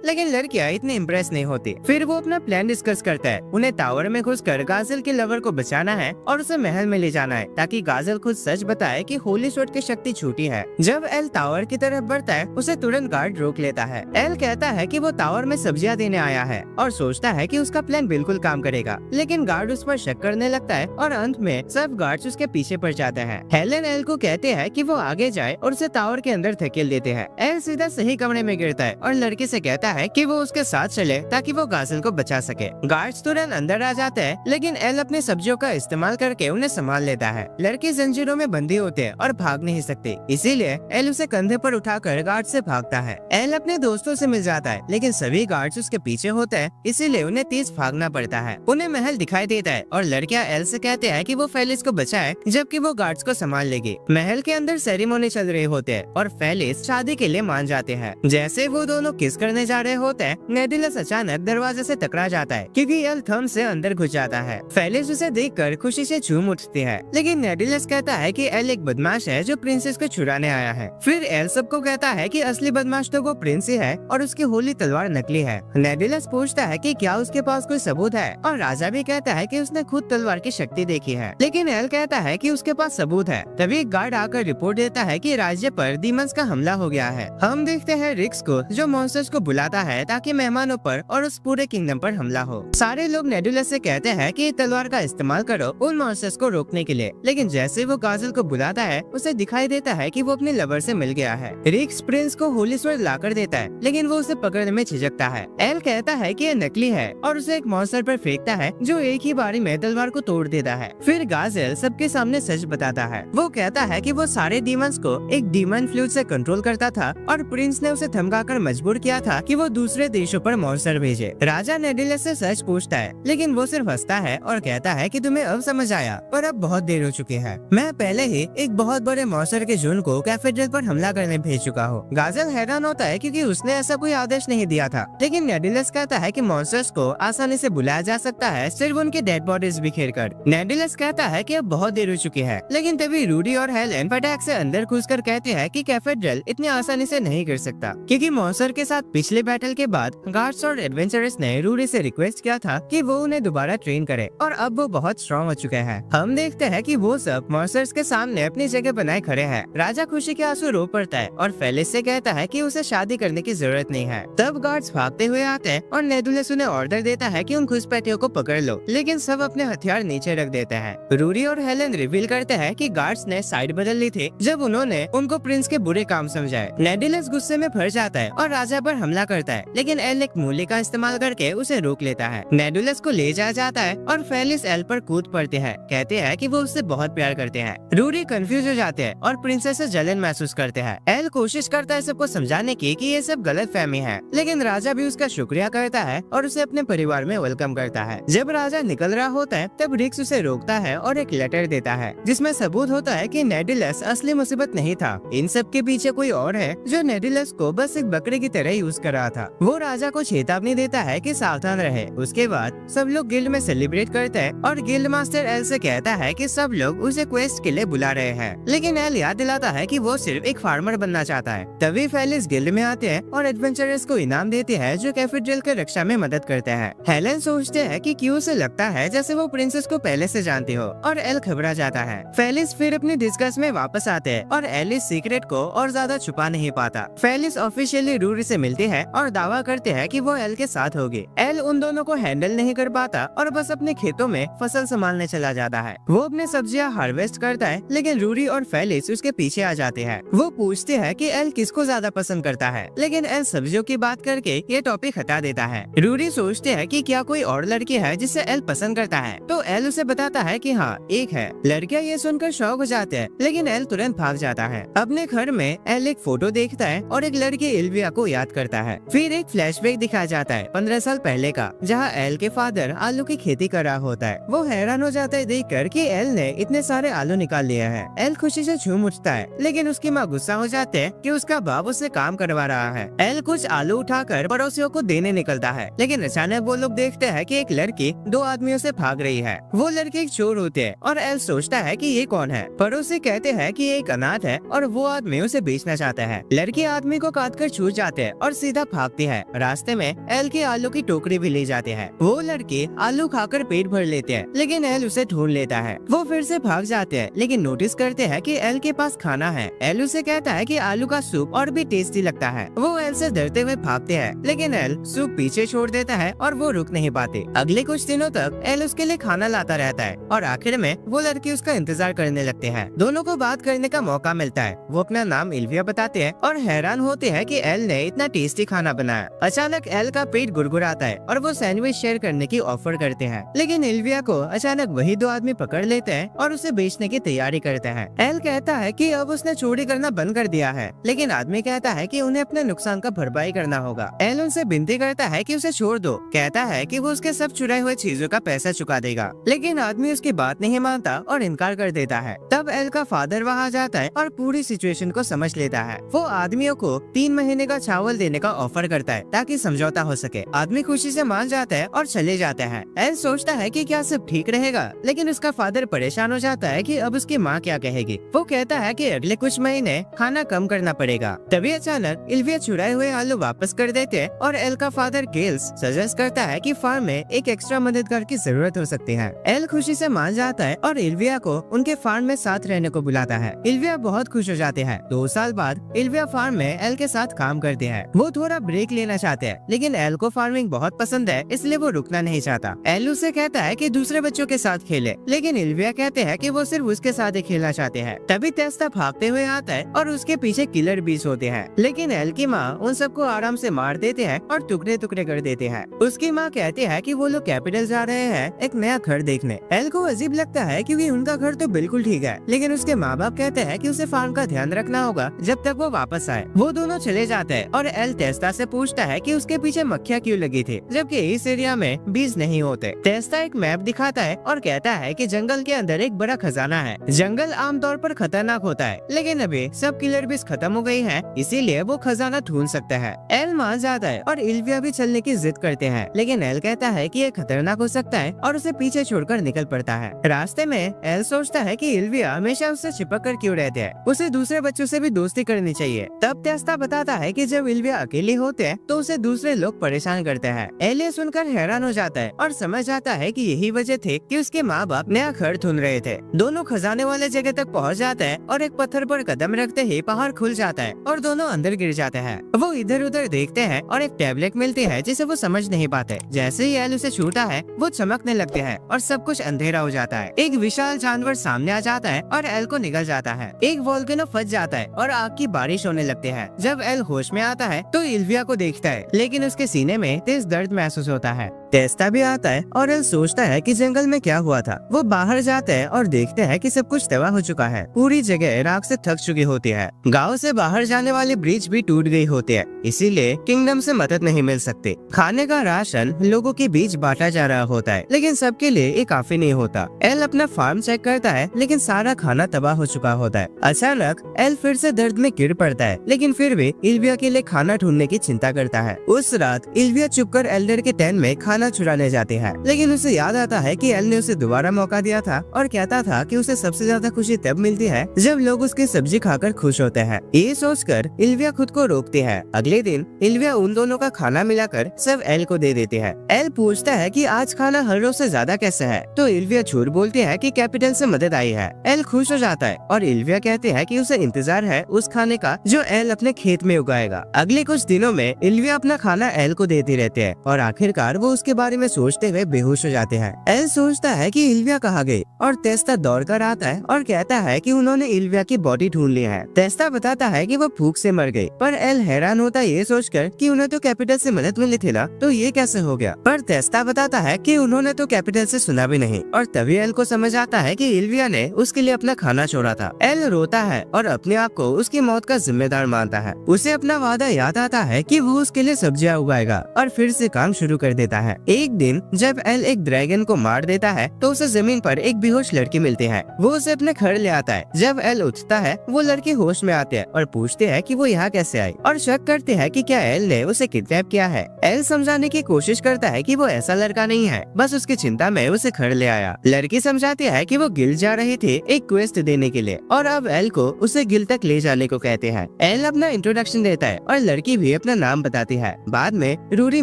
लेकिन लड़कियां इतनी इम्प्रेस नहीं होती। फिर वो अपना प्लान डिस्कस करता है। उन्हें टावर में घुसकर गाजल के लवर को बचाना है और उसे महल में ले जाना है ताकि गाजल खुद सच बताए कि होली शॉट की शक्ति छूटी है। जब एल टावर की तरफ बढ़ता है उसे तुरंत गार्ड रोक लेता है। एल कहता है कि वो टावर में सब्जियां देने आया है और सोचता है कि उसका प्लान बिल्कुल काम करेगा, लेकिन गार्ड उस पर शक करने लगता है और अंत में सब गार्ड्स उसके पीछे पड़ जाते हैं। हेलेन एल को कहते हैं कि वो आगे जाए और उसे टावर के अंदर धकेल देते हैं। एल सीधा सही कमरे में गिरता है और लड़की से कहता है कि वो उसके साथ चले ताकि वो गाजल को बचा सके। गार्ड्स तुरंत अंदर आ जाते हैं, लेकिन एल अपने सब्जियों का इस्तेमाल करके उन्हें संभाल लेता है। लड़की जंजीरों में बंधी होती है और भाग नहीं सकती, इसीलिए एल उसे कंधे पर उठाकर गार्ड से भागता है। एल अपने दोस्तों से मिल जाता है, लेकिन सभी गार्ड्स उसके पीछे होते हैं, इसीलिए उन्हें तेज भागना पड़ता है। उन्हें महल दिखाई देता है और लड़कियां एल से कहते हैं कि वो फेलिस को बचाए, जबकि वो गार्ड्स को संभाल लेगी। महल के अंदर सेरेमनी चल रही होती है और फेलिस शादी के लिए मान जाते हैं। जैसे वो दोनों किस करने जा रहे होते हैं, नेडिलस अचानक दरवाजे से टकरा जाता है क्योंकि एल थंब से अंदर घुस जाता है। फेलिस उसे देखकर खुशी से झूम उठती है, लेकिन नेडिलस कहता है कि एल एक बदमाश है जो प्रिंसेस को चुराने आया है। फिर एल सबको कहता है कि असली बदमाश तो वो प्रिंस ही है और उसकी होली तलवार नकली है। नेडिलस पूछता है कि क्या उसके पास कोई सबूत है और राजा भी कहता है कि उसने खुद तलवार की शक्ति देखी है, लेकिन एल कहता है कि उसके पास सबूत है। तभी एक गार्ड आकर रिपोर्ट देता है कि राज्य पर डीमंस का हमला हो गया है। हम देखते हैं रिक्स को जो मॉन्स्टर्स को बुलाता है ताकि मेहमानों पर और उस पूरे किंगडम पर हमला हो। सारे लोग नेडुलस से कहते हैं कि तलवार का इस्तेमाल करो उन मॉन्स्टर्स को रोकने के लिए, लेकिन जैसे वो गाजल को बुलाता है उसे दिखाई देता है कि वो अपने लवर से मिल गया है। रिक्स प्रिंस को होली स्वॉर्ड लाकर देता है, लेकिन वो उसे पकड़ने में झिझकता है। एल कहता है कि ये नकली है और उसे एक मॉन्स्टर पर फेंकता है जो एक ही बारी में तलवार को तोड़ देता है। फिर गाजल सबके सामने सच बताता है। वो कहता है कि वो सारे डीमंस को एक डीमन फ्लूइड से कंट्रोल करता था और प्रिंस ने उसे धमकाकर मजबूर किया था कि वो दूसरे देशों पर मॉन्स्टर भेजे। राजा नेडिलस से सच पूछता है, लेकिन वो सिर्फ हंसता है और कहता है कि तुम्हें अब समझ आया, पर अब बहुत देर हो चुकी है। मैं पहले ही एक बहुत बड़े मॉन्स्टर के झुंड को कैथेड्रल पर हमला करने भेज चुका हूँ। गाजल हैरान होता है क्योंकि उसने ऐसा कोई आदेश नहीं दिया था, लेकिन नेडिलस कहता है कि मॉन्स्टर्स को आसानी से बुलाया जा सकता है सिर्फ उनके डेड बॉडीज बिखेर कर। नेडिलस कहता है कि अब बहुत देर हो चुकी है, लेकिन तभी रूडी और हेलेन फटाक से अंदर घुसकर कहते हैं कि कैथेड्रल इतनी आसानी से नहीं कर सकता, क्योंकि मॉन्स्टर के साथ पिछले बैटल के बाद गार्ड्स और एडवेंचरर्स ने रूडी से रिक्वेस्ट किया था कि वो उन्हें दोबारा ट्रेन करे और अब वो बहुत स्ट्रॉन्ग हो चुके हैं। हम देखते हैं कि वो सब मॉन्स्टर्स के सामने अपनी जगह बनाए खड़े हैं। राजा खुशी के आंसू रो पड़ता है और फेलिस से कहता है कि उसे शादी करने की जरूरत नहीं है। तब गार्ड्स भागते हुए आते हैं और नेडुलस उन्हें ऑर्डर देता है कि उन घुसपैठियों को पकड़ लो, लेकिन सब अपने हथियार नीचे रख देते हैं। रूडी और हेलेन रिवील करते हैं कि गार्ड्स ने साइड बदल ली थी जब उन्होंने उनको प्रिंस के बुरे काम समझाए। नेडुलस गुस्से में भर जाता है और राजा पर हमला करता है, लेकिन एल एक मूली का इस्तेमाल करके उसे रोक लेता है। नेडुलस को ले जाया जाता है और फेलिस एल पर कूद पड़ते हैं, कहते हैं कि वो उससे बहुत प्यार करते हैं। रूडी कंफ्यूज हो जाते हैं और प्रिंसेस से जलन महसूस करते हैं। एल कोशिश करता है सबको समझाने की कि ये सब गलत फहमी है, लेकिन राजा भी उसका शुक्रिया करता है और उसे अपने परिवार में वेलकम करता है। जब राजा निकल रहा होता है तब रिक्स उसे रोकता है और एक लेटर देता है जिसमें सबूत होता है कि नेडुलस असली मुसीबत नहीं था। इन सब के पीछे कोई और है जो नेडुलस को बस एक बकरे की तरह यूज कर रहा था। वो राजा को चेतावनी देता है कि सावधान रहे। उसके बाद सब लोग गिल्ड में सेलिब्रेट करते हैं और गिल्ड मास्टर एल से कहता है कि सब लोग उसे क्वेस्ट के लिए बुला रहे हैं, लेकिन एल याद दिलाता है कि वो सिर्फ एक फार्मर बनना चाहता है। तभी फेलिस गिल्ड में आते हैं और एडवेंचरर्स को इनाम देते हैं जो कैथेड्रल के रक्षा में मदद करते हैं। हेलेन सोचते हैं कि क्यों से लगता है जैसे वो प्रिंसेस को पहले से जानती हो और एल घबरा जाता है। फेलिस फिर अपनी डिस्कस में वापस आते हैं और एल इस सीक्रेट को और ज्यादा छुपा नहीं पाता। फेलिस ऑफिशियली रूडी से मिलती है और दावा करते हैं कि वो एल के साथ होगी। एल उन दोनों को हैंडल नहीं कर पाता और बस अपने खेतों में फसल संभालने चला जाता है। वो अपने सब्जियां हार्वेस्ट करता है, लेकिन रूडी और फेलिस उसके पीछे आ जाते हैं। वो पूछते हैं कि एल किसको ज्यादा पसंद करता है, लेकिन एल सब्जियों की बात करके ये टॉपिक हटा देता है। रूडी सोचते हैं कि क्या कोई और लड़की है जिसे एल पसंद करता है, तो एल उसे बताता है कि हाँ एक है। लड़कियां ये सुनकर शॉक हो जाते हैं, लेकिन एल तुरंत भाग जाता है। अपने घर में एल एक फोटो देखता है और एक लड़की इल्विया को याद करता है। फिर एक फ्लैशबैक दिखाया जाता है 15 साल पहले का, जहाँ एल के फादर आलू की खेती कर रहा होता है। वो हैरान हो जाता है देखकर कि एल ने इतने सारे आलू निकाल लिए हैं। एल खुशी से झूम उठता है, लेकिन उसकी माँ गुस्सा हो जाते है कि उसका बाप उसे काम करवा रहा है। एल कुछ आलू उठाकर पड़ोसियों को देने निकलता है, लेकिन अचानक वो लोग देखते हैं कि एक लड़की 2 आदमियों से भाग रही है। वो लड़की एक चोर होती है और एल सोचता है कि ये कौन है। पड़ोसी कहते हैं कि ये एक अनाथ है और वो आदमी उसे बेचना चाहता है। लड़की आदमी को काट कर छूट जाते हैं और सीधा भागती है। रास्ते में एल की आलू की टोकरी भी ले जाते हैं। वो लड़के आलू खाकर पेट भर लेते हैं, लेकिन एल उसे ढूंढ लेता है। वो फिर से भाग जाते हैं, लेकिन नोटिस करते हैं कि एल के पास खाना है। एल उसे कहता है कि आलू का सूप और भी टेस्टी लगता है। वो एल से डरते हुए भागते हैं, लेकिन एल सूप पीछे छोड़ देता है और वो रुक नहीं पाते। अगले कुछ दिनों तक एल उसके लिए खाना लाता रहता है और आखिर में वो लड़की उसका इंतजार करने लगते हैं। दोनों को बात करने का मौका मिलता है। वो अपना नाम इल्विया बताते हैं और हैरान होते हैं कि एल ने इतना टेस्टी खाना बनाया। अचानक एल का पेट गुड़गुड़ाता है और वो सैंडविच शेयर करने की ऑफर करते हैं, लेकिन इल्विया को अचानक वही 2 आदमी पकड़ लेते हैं और उसे बेचने की तैयारी करते हैं। एल कहता है कि अब उसने चोरी करना बंद कर दिया है, लेकिन आदमी कहता है कि उन्हें अपने नुकसान का भरपाई करना होगा। एल उनसे विनती करता है कि उसे छोड़ दो। कहता है कि वो उसके सब चुराए हुए चीजों का पैसा चुका देगा, लेकिन आदमी उसकी बात नहीं मानता और इनकार कर देता है। तब एल का फादर वहाँ जाता है और पूरी सिचुएशन को समझ लेता है। वो आदमियों को 3 महीने का चावल देने का ऑफर करता है ताकि समझौता हो सके। आदमी खुशी से मान जाता है और चले जाता है। एल सोचता है कि क्या सब ठीक रहेगा, लेकिन उसका फादर परेशान हो जाता है कि अब उसकी माँ क्या कहेगी। वो कहता है कि अगले कुछ महीने खाना कम करना पड़ेगा। तभी अचानक इल्विया चुराए हुए आलू वापस कर देते हैं और एल का फादर गेल्स सजेस्ट करता है कि फार्म में एक एक्स्ट्रा मददगार की जरूरत हो सकती है। एल खुशी से मान जाता है और इल्विया को उनके फार्म में साथ रहने को बुलाता है। इल्विया बहुत खुश हो जाते हैं। 2 साल बाद इल्विया फार्म में एल के साथ काम करते हैं। वो थोड़ा ब्रेक लेना चाहते हैं, लेकिन एल को फार्मिंग बहुत पसंद है, इसलिए वो रुकना नहीं चाहता। एल उसे कहता है कि दूसरे बच्चों के साथ खेले, लेकिन इल्विया कहते हैं कि वो सिर्फ उसके साथ ही खेलना चाहते हैं। तभी तेस्ता भागते हुए आता है और उसके पीछे किलर बीस होते हैं, लेकिन एल की माँ उन सबको आराम से मार देते हैं और टुकड़े टुकड़े कर देते हैं। उसकी माँ कहती है कि वो लोग कैपिटल जा रहे हैं एक नया घर देखने। एल को अजीब लगता है क्योंकि उनका घर तो बिल्कुल ठीक है, लेकिन उसके माँ बाप कहते हैं कि उसे फार्म का ध्यान रखना होगा जब तक वो वापस आए। वो दोनों चले जाते हैं और एल टेस्टा से पूछता है कि उसके पीछे मक्खियाँ क्यों लगी थी, जबकि इस एरिया में बीज नहीं होते। टेस्टा एक मैप दिखाता है और कहता है कि जंगल के अंदर एक बड़ा खजाना है। जंगल आमतौर पर खतरनाक होता है, लेकिन अभी सब किलर बीज खत्म हो गई है, इसीलिए वो खजाना ढूंढ सकता है। एल मान जाता है और इल्विया भी चलने की जिद करते हैं, लेकिन एल कहता है कि ये खतरनाक हो सकता है और उसे पीछे छोड़कर निकल पड़ता है। रास्ते में एल सोचता है कि इल्विया हमेशा उससे चिपक कर क्यों रहते हैं, उसे दूसरे बच्चों से भी दोस्ती करनी चाहिए। तब तेस्ता बताता है कि जब इल्विया अकेली होते हैं तो उसे दूसरे लोग परेशान करते हैं। एल ये सुनकर हैरान हो जाता है और समझ आता है कि यही वजह थी कि उसके माँ बाप नया घर ढूंढ रहे थे। दोनों खजाने वाले जगह तक पहुँच जाते हैं और एक पत्थर पर कदम रखते ही पहाड़ खुल जाता है और दोनों अंदर गिर जाते हैं। वो इधर उधर देखते हैं और एक टैबलेट मिलती है जिसे वो समझ नहीं पाते। जैसे ही एल उसे छूता है वो चमकने लगते हैं और सब कुछ अंधेरा हो जाता है। एक विशाल जानवर सामने आ जाता है और एल को निगल जाता है। एक वोल्केनो फट जाता है और आग की बारिश होने लगती है। जब एल होश में आता है तो इल्विया को देखता है, लेकिन उसके सीने में तेज दर्द महसूस होता है। टेस्टा भी आता है और एल सोचता है कि जंगल में क्या हुआ था। वो बाहर जाते हैं और देखते हैं कि सब कुछ तबाह हो चुका है। पूरी जगह राख से थक चुकी होती है। गांव से बाहर जाने वाली ब्रिज भी टूट गई होती है, इसीलिए किंगडम से मदद नहीं मिल सकती। खाने का राशन लोगों के बीच बांटा जा रहा होता है, लेकिन सबके लिए ये काफी नहीं होता। एल अपना फार्म चेक करता है, लेकिन सारा खाना तबाह हो चुका होता है। अचानक एल फिर से दर्द में गिर पड़ता है, लेकिन फिर भी इल्विया के लिए खाना ढूंढने की चिंता करता है। उस रात इल्विया चुपकर एल्डर के टेंट में खाना चुराने जाती है, लेकिन उसे याद आता है कि एल ने उसे दोबारा मौका दिया था और कहता था कि उसे सबसे ज्यादा खुशी तब मिलती है जब लोग उसकी सब्जी खाकर खुश होते हैं। ये सोचकर इल्विया खुद को रोकती है। अगले दिन इल्विया उन दोनों का खाना मिलाकर सब एल को दे देती है। एल पूछता है कि आज खाना हर रोज से ज्यादा कैसे है, तो इल्विया झूठ बोलती है कि कैपिटल से मदद आई है। एल खुश हो जाता है और इल्विया कहते हैं कि उसे इंतजार है उस खाने का जो एल अपने खेत में उगाएगा। अगले कुछ दिनों में इल्विया अपना खाना एल को देती रहती है और आखिरकार वो उसके उसके बारे में सोचते हुए बेहोश हो जाते हैं। एल सोचता है कि इल्विया कहाँ गई और तेस्ता दौड़कर आता है और कहता है कि उन्होंने इल्विया की बॉडी ढूंढ ली है। तेस्ता बताता है कि वो भूख से मर गई, पर एल हैरान होता है ये सोचकर कि उन्हें तो कैपिटल से मदद मिली थी ना, तो ये कैसे हो गया। पर तेस्ता बताता है कि उन्होंने तो कैपिटल से सुना भी नहीं, और तभी एल को समझ आता है कि इल्विया ने उसके लिए अपना खाना छोड़ा था। एल रोता है और अपने आप को उसकी मौत का जिम्मेदार मानता है। उसे अपना वादा याद आता है कि वो उसके लिए सब्जियां उगाएगा और फिर से काम शुरू कर देता है। एक दिन जब एल एक ड्रैगन को मार देता है तो उसे जमीन पर एक बेहोश लड़की मिलती है। वो उसे अपने घर ले आता है। जब एल उठता है वो लड़की होश में आती है और पूछते है कि वो यहाँ कैसे आई, और शक करते हैं कि क्या एल ने उसे किडनैप किया है। एल समझाने की कोशिश करता है कि वो ऐसा लड़का नहीं है, बस उसकी चिंता में उसे घर ले आया। लड़की समझाती है कि वो गिल्ड जा रही थी एक क्वेस्ट देने के लिए, और अब एल को उसे गिल्ड तक ले जाने को कहते हैं। एल अपना इंट्रोडक्शन देता है और लड़की भी अपना नाम बताती है। बाद में रूरी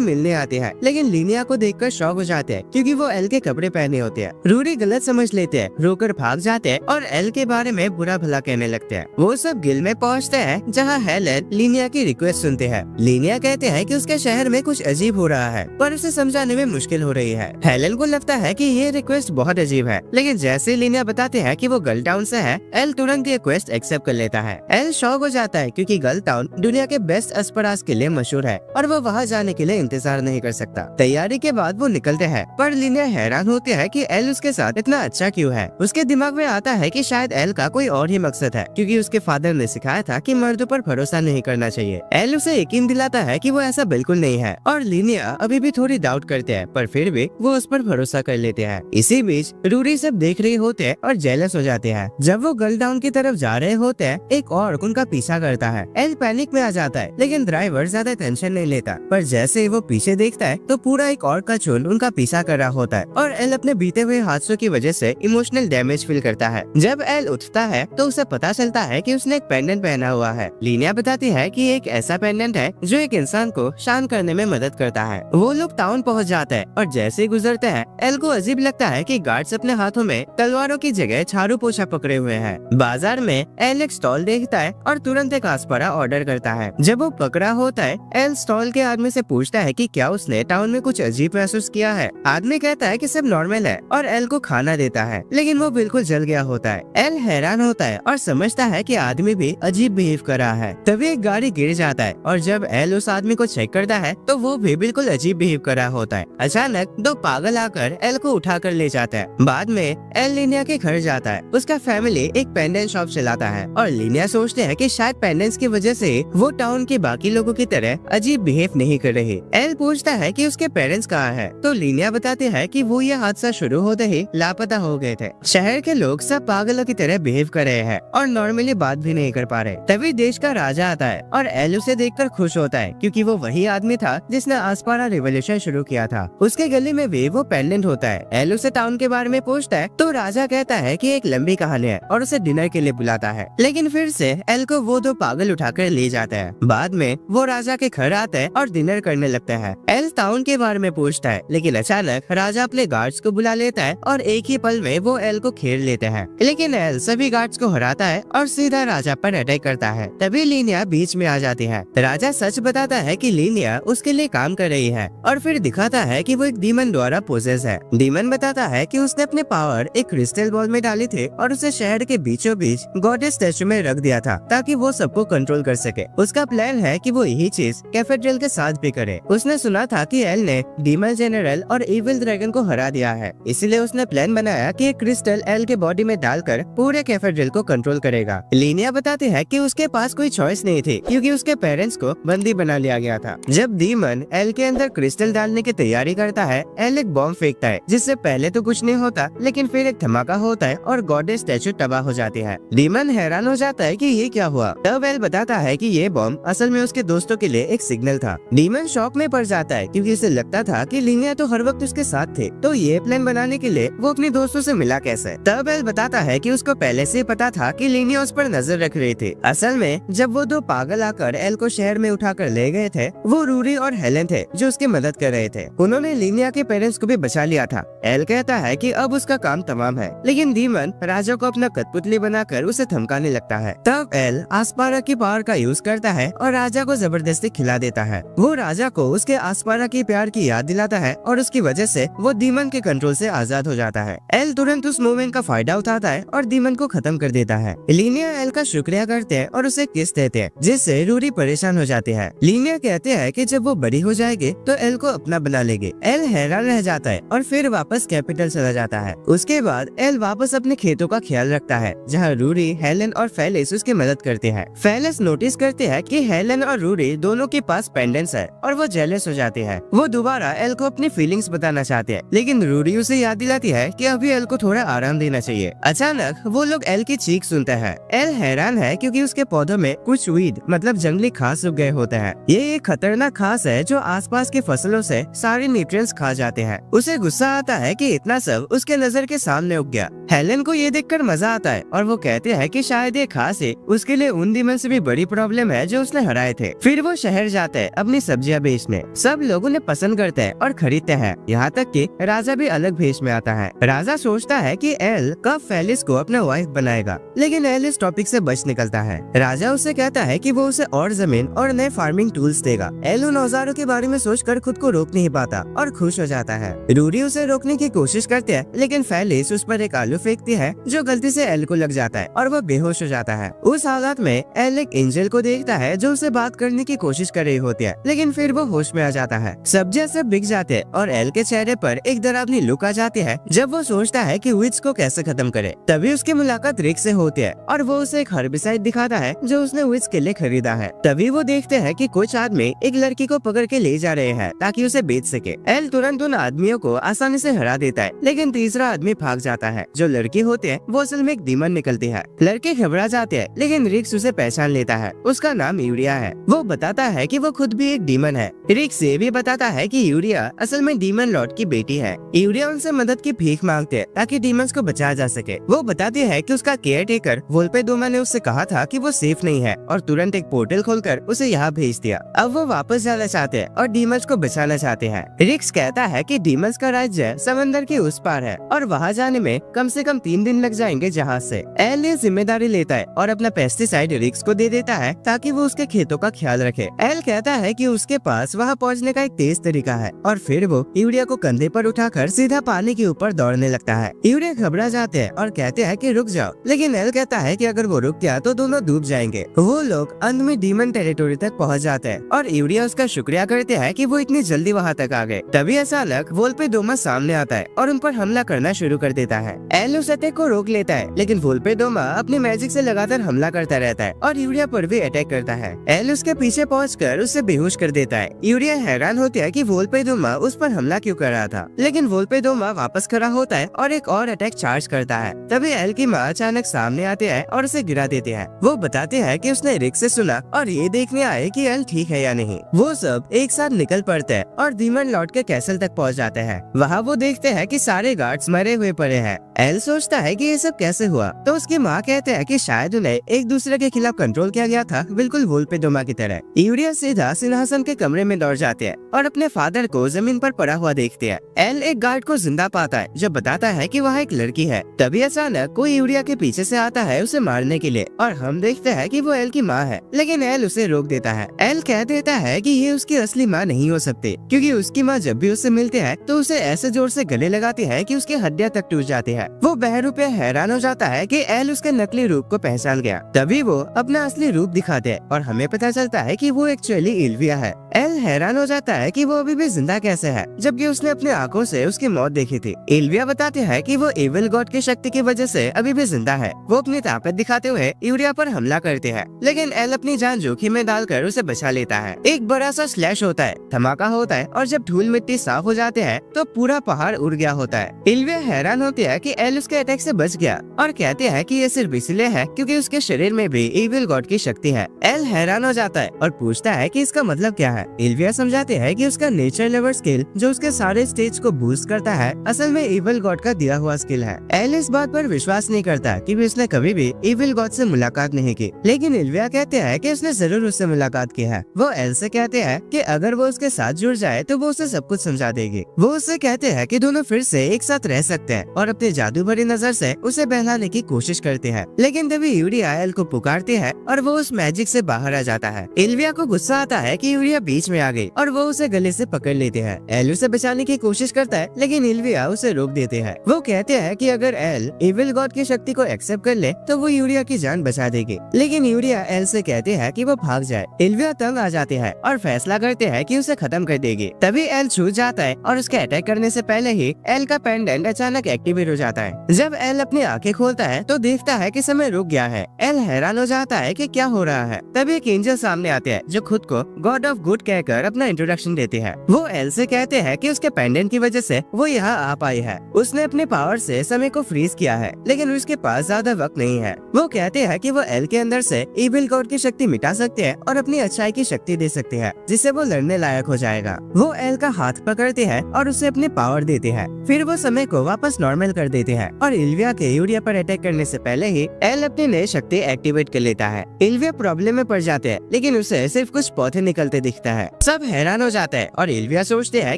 मिलने आती है, लेकिन लीनिया को देखकर शॉक हो जाते हैं क्योंकि वो एल के कपड़े पहने होते हैं। रूरी गलत समझ लेते हैं, रोकर भाग जाते हैं और एल के बारे में बुरा भला कहने लगते हैं। वो सब गिल्ड में पहुंचते हैं जहां हेलेन लीनिया की रिक्वेस्ट सुनते हैं। लीनिया कहते हैं कि उसके शहर में कुछ अजीब हो रहा है, पर उसे समझाने में मुश्किल हो रही है। हेलेन को लगता है कि ये रिक्वेस्ट बहुत अजीब है, लेकिन जैसे लीनिया बताते हैं कि वो गर्ल टाउन से है, एल तुरंत ये क्वेस्ट एक्सेप्ट कर लेता है। एल शॉक हो जाता है क्योंकि गर्ल टाउन दुनिया के बेस्ट अस्पताल के लिए मशहूर है और वो वहाँ जाने के लिए इंतजार नहीं कर सकता। तैयारी के बाद वो निकलते हैं, पर लीनिया हैरान होती है कि एल उसके साथ इतना अच्छा क्यों है। उसके दिमाग में आता है कि शायद एल का कोई और ही मकसद है, क्योंकि उसके फादर ने सिखाया था कि मर्दों पर भरोसा नहीं करना चाहिए। एल उसे यकीन दिलाता है कि वो ऐसा बिल्कुल नहीं है, और लीनिया अभी भी थोड़ी डाउट करते हैं, पर फिर भी वो उस पर भरोसा कर लेते हैं। इसी बीच रूरी सब देख रहे होते हैं और जेलस हो जाते हैं। जब वो गर्ल टाउन की तरफ जा रहे होते हैं, एक और उनका पीछा करता है। एल पैनिक में आ जाता है, लेकिन ड्राइवर ज्यादा टेंशन नहीं लेता। पर जैसे ही वो पीछे देखता है तो पूरा एक और का झुंड उनका पीछा कर रहा होता है, और एल अपने बीते हुए हादसों की वजह से इमोशनल डैमेज फील करता है। जब एल उठता है तो उसे पता चलता है कि उसने एक पेंडेंट पहना हुआ है। लीनिया बताती है कि एक ऐसा पेंडेंट है जो एक इंसान को शांत करने में मदद करता है। वो लोग टाउन पहुंच जाते हैं और जैसे ही गुजरते हैं, एल को अजीब लगता है कि गार्ड्स अपने हाथों में तलवारों की जगह झाड़ू पोछा पकड़े हुए हैं। बाजार में एल एक स्टॉल देखता है और तुरंत एक आसपारा ऑर्डर करता है। जब वो पकड़ा होता है, एल स्टॉल के आदमी से पूछता है कि क्या उसने टाउन में कुछ अजीब महसूस किया है। आदमी कहता है कि सब नॉर्मल है और एल को खाना देता है, लेकिन वो बिल्कुल जल गया होता है। एल हैरान होता है और समझता है कि आदमी भी अजीब बिहेव कर रहा है। तभी एक गाड़ी गिर जाता है और जब एल उस आदमी को चेक करता है तो वो भी बिल्कुल अजीब बिहेव कर रहा होता है। अचानक दो पागल आकर एल को उठा कर ले जाता है। बाद में एल लीनिया के घर जाता है। उसका फैमिली एक पेंडेंट शॉप चलाता है और लीनिया सोचते हैं कि शायद पेंडेंट्स की वजह से वो टाउन के बाकी लोगों की तरह अजीब बिहेव नहीं कर रही। एल पूछता है कि उसके पेरेंट्स कहाँ हैं, तो लीनिया बताते हैं कि वो ये हादसा शुरू होते ही लापता हो गए थे। शहर के लोग सब पागलों की तरह बिहेव कर रहे हैं और नॉर्मली बात भी नहीं कर पा रहे। तभी देश का राजा आता है और एल उसे देखकर खुश होता है, क्योंकि वो वही आदमी था जिसने आसपारा रिवॉल्यूशन शुरू किया था। उसके गले में भी वो पेंडेंट होता है। एल उसे टाउन के बारे में पूछता है तो राजा कहता है कि एक लंबी कहानी है और उसे डिनर के लिए बुलाता है, लेकिन फिर से एल को वो दो पागल उठाकर ले जाता है। बाद में वो राजा के घर आता है और डिनर करने लगता है। एल टाउन के बारे में पूछता है, लेकिन अचानक राजा अपने गार्ड्स को बुला लेता है और एक ही पल में वो एल को घेर लेते हैं। लेकिन एल सभी गार्ड्स को हराता है और सीधा राजा पर अटैक करता है। तभी लीनिया बीच में आ जाती है। राजा सच बताता है कि लीनिया उसके लिए काम कर रही है और फिर दिखाता है कि वो एक डीमन द्वारा पोजेस है। डीमन बताता है कि उसने अपने पावर एक क्रिस्टल बॉल में डाली थी और उसे शहर के बीचों बीच गॉडेस स्टैचू में रख दिया था ताकि वो सबको कंट्रोल कर सके। उसका प्लान है कि वो यही चीज कैथेड्रल के साथ भी करे। उसने सुना था कि एल ने डीमन जनरल और इविल ड्रैगन को हरा दिया है, इसलिए उसने प्लान बनाया कि एक क्रिस्टल एल के बॉडी में डालकर पूरे कैथेड्रल को कंट्रोल करेगा। लीनिया बताती है कि उसके पास कोई चॉइस नहीं थी, क्योंकि उसके पेरेंट्स को बंदी बना लिया गया था। जब डीमन एल के अंदर क्रिस्टल डालने की तैयारी करता है, एल एक बॉम्ब फेंकता है, जिससे पहले तो कुछ नहीं होता, लेकिन फिर एक धमाका होता है और गॉडेस स्टैचू तबाह हो जाती है। डीमन हैरान हो जाता है कि ये क्या हुआ। तब एल बताता है कि ये बॉम्ब असल में उसके दोस्तों के लिए एक सिग्नल था। डीमन शॉक में पड़ जाता है, क्योंकि उसे लगता था कि लीनिया तो हर वक्त उसके साथ थे, तो ये प्लान बनाने के लिए वो अपने दोस्तों से मिला कैसे। तब एल बताता है कि उसको पहले से पता था कि लीनिया उस पर नजर रख रही थी। असल में जब वो दो पागल आकर एल को शहर में उठाकर ले गए थे, वो रूरी और हेलेन थे जो उसकी मदद कर रहे थे। उन्होंने लीनिया के पेरेंट्स को भी बचा लिया था। एल कहता है कि अब उसका काम तमाम है, लेकिन डीमन राजा को अपना कठपुतली बनाकर उसे धमकाने लगता है। तब एल आसपारा की पावर का यूज करता है और राजा को जबरदस्ती खिला देता है। वो राजा को उसके आसपारा की प्यार की याद याद दिलाता है और उसकी वजह से वो डीमन के कंट्रोल से आजाद हो जाता है। एल तुरंत उस मोमेंट का फायदा उठाता है और डीमन को खत्म कर देता है। लीनिया एल का शुक्रिया करते हैं और उसे किस देते हैं, जिससे रूरी परेशान हो जाती है। लीनिया कहते हैं कि जब वो बड़ी हो जाएगी तो एल को अपना बना लेगी। एल हैरान रह जाता है और फिर वापस कैपिटल चला जाता है। उसके बाद एल वापस अपने खेतों का ख्याल रखता है, जहाँ रूरी, हेलन और फेलिस उसकी मदद करते हैं। फेलिस नोटिस करते हैं कि हेलन और रूरी दोनों के पास पेंडेंट्स है और वो जेलस हो जाती है। वो दोबारा एल को अपनी फीलिंग्स बताना चाहते हैं, लेकिन रूरी उसे याद दिलाती है कि अभी एल को थोड़ा आराम देना चाहिए। अचानक वो लोग एल की चीख सुनते हैं। एल हैरान है क्योंकि उसके पौधों में कुछ वीड मतलब जंगली घास उग गए होते हैं। ये एक खतरनाक घास है जो आसपास की फसलों से सारे न्यूट्रिएंट्स खा जाते हैं। उसे गुस्सा आता है कि इतना सब उसके नजर के सामने उग गया। हेलन को ये देखकर मजा आता है और वो कहते हैं कि शायद ये घास उसके लिए उन डीमन से भी बड़ी प्रॉब्लम है जो उसने हराए थे। फिर वो शहर जाते हैं अपनी सब्जियां बेचने। सब लोग उन्हें पसंद करते हैं और खरीदते हैं, यहाँ तक कि राजा भी अलग भेष में आता है। राजा सोचता है कि एल कब फेलिस को अपना वाइफ बनाएगा, लेकिन एल इस टॉपिक से बच निकलता है। राजा उससे कहता है कि वो उसे और जमीन और नए फार्मिंग टूल्स देगा। एल उन औजारों के बारे में सोचकर खुद को रोक नहीं पाता और खुश हो जाता है। रूरी उसे रोकने की कोशिश करते हैं, लेकिन फेलिस उस पर एक आलू फेंकती है जो गलती से एल को लग जाता है और वो बेहोश हो जाता है। उस हालत में एल एक एंजल को देखता है जो उसे बात करने की कोशिश कर रही होती है, लेकिन फिर वो होश में आ जाता है। सब्जियां सब बिक जाते हैं और एल के चेहरे पर एक डरावनी लुक आ जाती है जब वो सोचता है कि विच को कैसे खत्म करे। तभी उसकी मुलाकात रिक से होती है और वो उसे एक हर्बिसाइड दिखाता है जो उसने विच के लिए खरीदा है। तभी वो देखते हैं कि कुछ आदमी एक लड़की को पकड़ के ले जा रहे हैं ताकि उसे बेच सके। एल तुरंत उन आदमियों को आसानी से हरा देता है, लेकिन तीसरा आदमी भाग जाता है। जो लड़की होती है वो असल में एक डीमन निकलती है। लड़के घबरा जाते हैं, लेकिन रिक्स उसे पहचान लेता है। उसका नाम यूरिया है। वो बताता है कि वो खुद भी एक डीमन है। रिक्स ये भी बताता है कि यूरिया असल में डीमन लॉर्ड की बेटी है। यूरिया उनसे मदद की भीख मांगते हैं ताकि डीमंस को बचाया जा सके। वो बताती है कि उसका केयर टेकर वोल्पेडोमा ने उससे कहा था कि वो सेफ नहीं है और तुरंत एक पोर्टल खोलकर उसे यहाँ भेज दिया। अब वो वापस जाना चाहते हैं और डीमंस को बचाना चाहते हैं। रिक्स कहता है कि डीमंस का राज्य समंदर के उस पार है और वहाँ जाने में कम से कम 3 दिन लग जाएंगे जहाज से। एल ये जिम्मेदारी लेता है और अपना पेस्टिसाइड रिक्स को दे देता है ताकि वो उसके खेतों का ख्याल रखे। एल कहता है कि उसके पास वहाँ पहुँचने का एक तेज तरीका है और फिर वो यूरिया को कंधे पर उठाकर सीधा पानी के ऊपर दौड़ने लगता है। यूरिया घबरा जाते हैं और कहते हैं कि रुक जाओ, लेकिन एल कहता है कि अगर वो रुक गया तो दोनों डूब जाएंगे। वो लोग अंत में डीमन टेरिटोरी तक पहुँच जाते हैं और यूरिया उसका शुक्रिया करते हैं कि वो इतनी जल्दी वहाँ तक आ गए। तभी अचानक वोल्पेडोमा सामने आता है और उन पर हमला करना शुरू कर देता है। एल उस अटैक को रोक लेता है, लेकिन वोल्पेडोमा अपनी मैजिक से लगातार हमला करता रहता है और यूरिया पर भी अटैक करता है। एल उसके पीछे पहुंचकर उसे बेहोश कर देता है। यूरिया हैरान होती है कि वोल्पेडोमा उस पर हमला क्यों कर रहा था, लेकिन वोल्पेडोमा वापस खड़ा होता है और एक और अटैक चार्ज करता है। तभी एल की माँ अचानक सामने आते हैं और उसे गिरा देते हैं। वो बताते हैं कि उसने रिक से सुना और ये देखने आए कि एल ठीक है या नहीं। वो सब एक साथ निकल पड़ते हैं और डीमन लॉर्ड के कैसल तक पहुंच जाते हैं। वहाँ वो देखते हैं कि सारे गार्ड्स मरे हुए पड़े हैं। एल सोचता है कि ये सब कैसे हुआ, तो उसकी माँ कहते हैं कि शायद उन्हें एक दूसरे के खिलाफ कंट्रोल किया गया था, बिल्कुल वोल्पेडोमा की तरह। यूरिया सीधा सिंहासन के कमरे में दौड़ जाते हैं और अपने फादर को जमीन पर पड़ा हुआ देखते हैं। एल एक गार्ड को जिंदा पाता है जो बताता है कि वहाँ एक लड़की है। तभी अचानक कोई यूरिया के पीछे से आता है उसे मारने के लिए और हम देखते हैं कि वो एल की माँ है, लेकिन एल उसे रोक देता है। एल कह देता है कि ये उसकी असली माँ नहीं हो सकती, क्योंकि उसकी माँ जब भी उससे मिलती है तो उसे ऐसे जोर से गले लगाती है कि उसकी हड्डियां तक टूट जाती है। वो बहरूप हैरान हो जाता है कि एल उसके नकली रूप को पहचान गया। तभी वो अपना असली रूप दिखाते हैं और हमें पता चलता है कि वो एक्चुअली इल्विया है। एल हैरान हो जाता है कि वो अभी भी जिंदा कैसे है, जबकि उसने अपनी आंखों से उसकी मौत देखी थी। इल्विया बताते हैं कि वो एविल गॉड की शक्ति की वजह से अभी भी जिंदा है। वो अपनी ताकत दिखाते हुए यूरिया पर हमला करते हैं, लेकिन एल अपनी जान जोखिम में डालकर उसे बचा लेता है। एक बड़ा सा स्लैश होता है, धमाका होता है और जब धूल मिट्टी साफ हो जाते हैं तो पूरा पहाड़ उड़ गया होता है। इल्विया हैरान होती है कि एल उसके अटैक से बच गया और कहते हैं कि ये सिर्फ इसलिए है क्योंकि उसके शरीर में भी एविल गॉड की शक्ति है। एल हैरान हो जाता है और पूछता है कि इसका मतलब क्या है। इल्विया समझाते हैं कि उसका नेचर लेवल स्किल जो उसके सारे स्टेज को बूस्ट करता है असल में एविल गॉड का दिया हुआ स्किल है। एल इस बात पर विश्वास नहीं करता कि उसने कभी भी एविल गॉड से मुलाकात नहीं की, लेकिन इल्विया कहते हैं कि उसने जरूर उससे मुलाकात की है। वो एल से कहते हैं कि अगर वो उसके साथ जुड़ जाए तो वो उसे सब कुछ समझा देगी। वो उससे कहते हैं कि दोनों फिर से एक साथ रह सकते हैं और अपने जादू भरी नजर से उसे बहलाने की कोशिश करते हैं, लेकिन तभी यूरिया एल को पुकारती है और वो उस मैजिक से बाहर आ जाता है। इल्विया को गुस्सा आता है कि यूरिया बीच में आ गई और वो उसे गले से पकड़ लेते हैं। एल उसे बचाने की कोशिश करता है लेकिन इल्विया उसे रोक देते हैं। वो कहते हैं कि अगर एल इविल गॉड की शक्ति को एक्सेप्ट कर ले तो वो यूरिया की जान बचा देगी, लेकिन यूरिया एल से कहते हैं कि वो भाग जाए। इल्विया तंग आ जाते हैं और फैसला करते हैं कि उसे खत्म कर देगी। तभी एल छूट जाता है और उसके अटैक करने से पहले ही एल का पेंडेंट अचानक एक्टिवेट हो जाता है। जब एल अपनी आंखें खोलता है तो देखता है कि समय रुक गया है। एल हैरान हो जाता है कि क्या हो रहा है। तभी एक एंजल सामने आते हैं जो खुद को गॉड ऑफ गुड कहकर अपना इंट्रोडक्शन देते हैं। वो एल से कहते हैं कि उसके पेंडेंट की वजह से वो यहाँ आ पाई है। उसने अपने पावर से समय को फ्रीज किया है लेकिन उसके पास ज्यादा वक्त नहीं है। वो कहते हैं कि वो एल के अंदर से इविल गॉड की शक्ति मिटा सकते हैं और अपनी अच्छाई की शक्ति दे सकते हैं जिससे वो लड़ने लायक हो जाएगा। वो एल का हाथ पकड़ते हैं और उसे अपने पावर देते हैं। फिर वो समय को वापस नॉर्मल कर देते हैं और इल्विया के यूरिया पर अटैक करने से पहले ही एल अपनी नई शक्ति एक्टिवेट कर लेता है। इल्विया प्रॉब्लम में पड़ जाते हैं लेकिन उसे सिर्फ कुछ पौधे निकलते दिखता है। सब हैरान हो जाते हैं और इल्विया सोचते हैं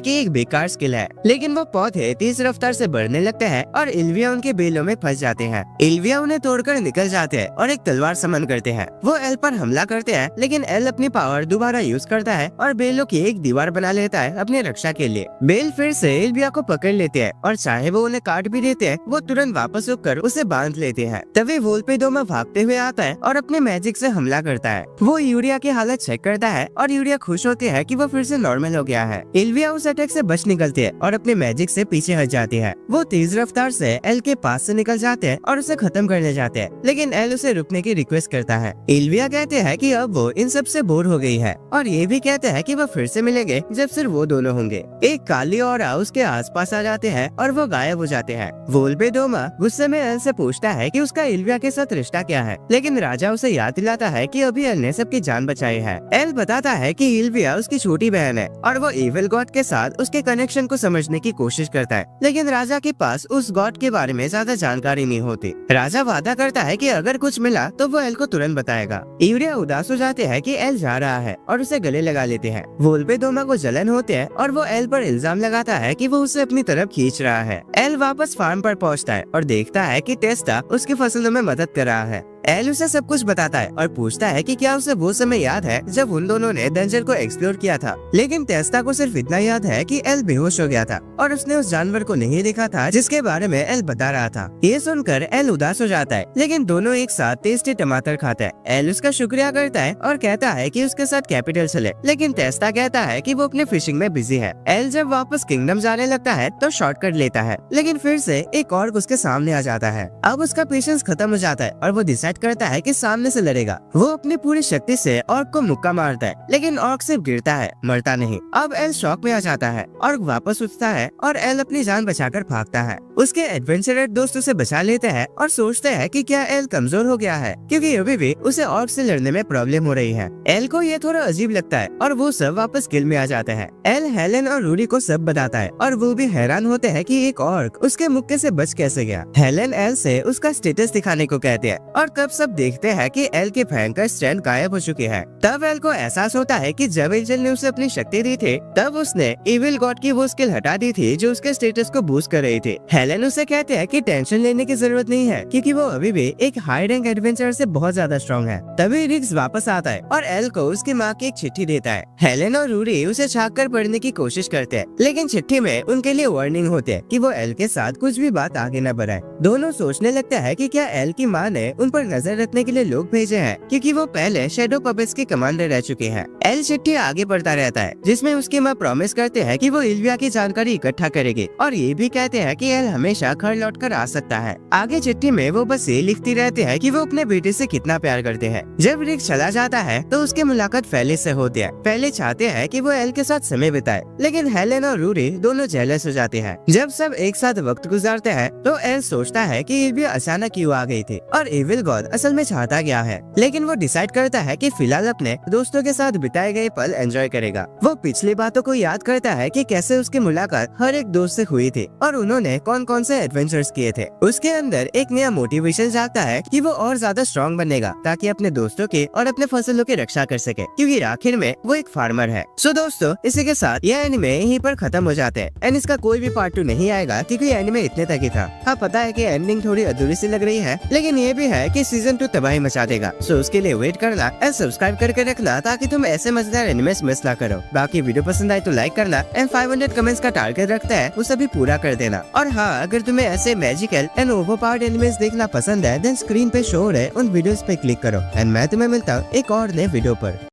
कि एक बेकार स्किल है, लेकिन वो पौधे तेज रफ्तार से बढ़ने लगते हैं और इल्विया उनके बेलों में फंस जाते हैं। इल्विया उन्हें तोड़कर निकल जाते हैं और एक तलवार समन करते हैं। वो एल पर हमला करते हैं लेकिन एल अपनी पावर दोबारा यूज करता है और बेलों की एक दीवार बना लेता है अपनी रक्षा के लिए। बेल फिर से इल्विया को पकड़ लेते हैं और चाहे वो उन्हें काट भी देते हैं वो तुरंत वापस उठकर उसे बांध लेते हैं। तभी वोल्पेडोमा भागते हुए आता है और अपने मैजिक से हमला करता है। वो यूरिया की हालत चेक करता है और यूरिया खुश होती है कि वो फिर से नॉर्मल हो गया है। इल्विया उस अटैक से बच निकलती है और अपने मैजिक से पीछे हट जाती है। वो तेज रफ्तार से एल के पास से निकल जाते हैं और उसे खत्म करने जाते हैं, लेकिन एल उसे रुकने की रिक्वेस्ट करता है। इल्विया कहते हैं कि अब वो इन सब से बोर हो गई है और ये भी कहते हैं कि वो फिर से मिलेंगे जब सिर्फ वो दोनों होंगे। एक काली ऑरा उसके आसपास आ जाते हैं और वो गायब हो जाते हैं। वोल्पेडोमा गुस्से में एल से पूछता है कि उसका इल्विया के साथ रिश्ता क्या है, लेकिन राजा उसे याद दिलाता है कि अभी एल ने सबकी जान बचाई है। एल बताता है कि इल्विया उसकी छोटी बहन है और वो इविल गॉड के साथ उसके कनेक्शन को समझने की कोशिश करता है, लेकिन राजा के पास उस गॉड के बारे में ज्यादा जानकारी नहीं होती। राजा वादा करता है कि अगर कुछ मिला तो वो एल को तुरंत बताएगा। यूरिया उदास हो जाते हैं कि एल जा रहा है और उसे गले लगा लेते हैं। वोल्पेडोमा को जलन होते हैं और वो एल पर इल्जाम लगाता है कि वो उसे अपनी तरफ खींच रहा है। एल वापस फार्म पर पहुंचता है और देखता है कि टेस्टा उसकी फसलों में मदद कर रहा है। एल उसे सब कुछ बताता है और पूछता है कि क्या उसे वो समय याद है जब उन दोनों ने डंजन को एक्सप्लोर किया था, लेकिन टेस्टा को सिर्फ इतना याद है कि एल बेहोश हो गया था और उसने उस जानवर को नहीं देखा था जिसके बारे में एल बता रहा था। ये सुनकर एल उदास हो जाता है, लेकिन दोनों एक साथ टेस्टी टमाटर खाते हैं। एल उसका शुक्रिया करता है और कहता है कि उसके साथ कैपिटल चले, लेकिन टेस्टा कहता है कि वो अपने फिशिंग में बिजी है। एल जब वापस किंगडम जाने लगता है तो शॉर्टकट लेता है, लेकिन फिर से एक ऑर्क उसके सामने आ जाता है। अब उसका पेशेंस खत्म हो जाता है और वो डिसाइड करता है कि सामने से लड़ेगा। वो अपनी पूरी शक्ति से ऑर्क को मुक्का मारता है, लेकिन ऑर्क सिर्फ गिरता है, मरता नहीं। अब एल शॉक में आ जाता है। ऑर्क वापस उठता है और एल अपनी जान बचाकर भागता है। उसके एडवेंचरर दोस्त उसे बचा लेते हैं और सोचते हैं कि क्या एल कमजोर हो गया है, क्योंकि अभी भी उसे ऑर्क से लड़ने में प्रॉब्लम हो रही है। एल को ये थोड़ा अजीब लगता है और वो सब वापस किल में आ जाते हैं। एल हेलेन और रूडी को सब बताता है और वो भी हैरान होते हैं कि एक ऑर्क उसके मुक्के से बच कैसे गया। हेलेन एल से उसका स्टेटस दिखाने को कहते हैं और तब सब देखते हैं कि एल के भयंकर स्ट्रेंथ गायब हो चुके हैं। तब एल को एहसास होता है कि जब एंजल ने उसे अपनी शक्ति दी थी तब उसने इविल गॉड की वो स्किल हटा दी थी जो उसके स्टेटस को बूस्ट कर रही थी। हेलेन उसे कहते हैं कि टेंशन लेने की जरूरत नहीं है क्योंकि वो अभी भी एक हाई रैंक एडवेंचर से बहुत ज्यादा स्ट्रॉन्ग है। तभी रिक्स वापस आता है और एल को उसकी माँ की एक चिट्ठी देता है। हेलेन और रूडी उसे छाप कर पढ़ने की कोशिश करते हैं, लेकिन चिट्ठी में उनके लिए वार्निंग होती है कि वो एल के साथ कुछ भी बात आगे न बढ़ाए। दोनों सोचने लगते हैं कि क्या एल की माँ ने उन पर नजर रखने के लिए लोग भेजे हैं, क्योंकि वो पहले शेडो पपेट्स के कमांडर रह चुके हैं। एल चिट्ठी आगे बढ़ता रहता है जिसमें उसकी माँ प्रॉमिस करते हैं कि वो इल्विया की जानकारी इकट्ठा करेगी और ये भी कहते हैं कि एल हमेशा घर लौटकर आ सकता है। आगे चिट्ठी में वो बस ये लिखती रहती है कि वो अपने बेटे से कितना प्यार करते हैं। जब रिक चला जाता है तो उसकी मुलाकात फैले से होती है। पहले चाहते हैं कि वो एल के साथ समय बिताए, लेकिन हेलेन और रूडी दोनों जेलस हो जाते हैं। जब सब एक साथ वक्त गुजारते हैं तो एल सोचता है कि इल्विया अचानक क्यों आ गई थी और इविल गॉड असल में चाहता क्या है, लेकिन वो डिसाइड करता है कि फिलहाल अपने दोस्तों के साथ बिताए गए पल एंजॉय करेगा। वो पिछली बातों को याद करता है कि कैसे उसकी मुलाकात हर एक दोस्त से हुई थी और उन्होंने कौन कौन से एडवेंचर्स किए थे। उसके अंदर एक नया मोटिवेशन जागता है कि वो और ज्यादा स्ट्रॉन्ग बनेगा ताकि अपने दोस्तों की और अपने फसलों की रक्षा कर सके, क्योंकि आखिर में वो एक फार्मर है। सो दोस्तों, इसी के साथ यह एनिमे यहीं पर खत्म हो जाते हैं एंड इसका कोई भी पार्ट 2 नहीं आएगा क्योंकि एनिमे इतने तक ही था। हाँ, पता है कि एंडिंग थोड़ी अधूरी सी लग रही है, लेकिन ये भी है कि सीजन 2 तबाही मचा देगा। सो उसके लिए वेट करना एंड सब्सक्राइब करके रखना ताकि तुम ऐसे मजेदार एनिमेस मिस ना करो। बाकी वीडियो पसंद आए तो लाइक करना एंड 500 कमेंट्स का टारगेट रखता है वो सभी पूरा कर देना। और हाँ, अगर तुम्हें ऐसे मैजिकल एंड ओवरपावर्ड एनिमेस देखना पसंद है देन स्क्रीन पे शो हो रहे उन वीडियोस पे क्लिक करो एंड मैं तुम्हें मिलता हूँ एक और नए वीडियो पर।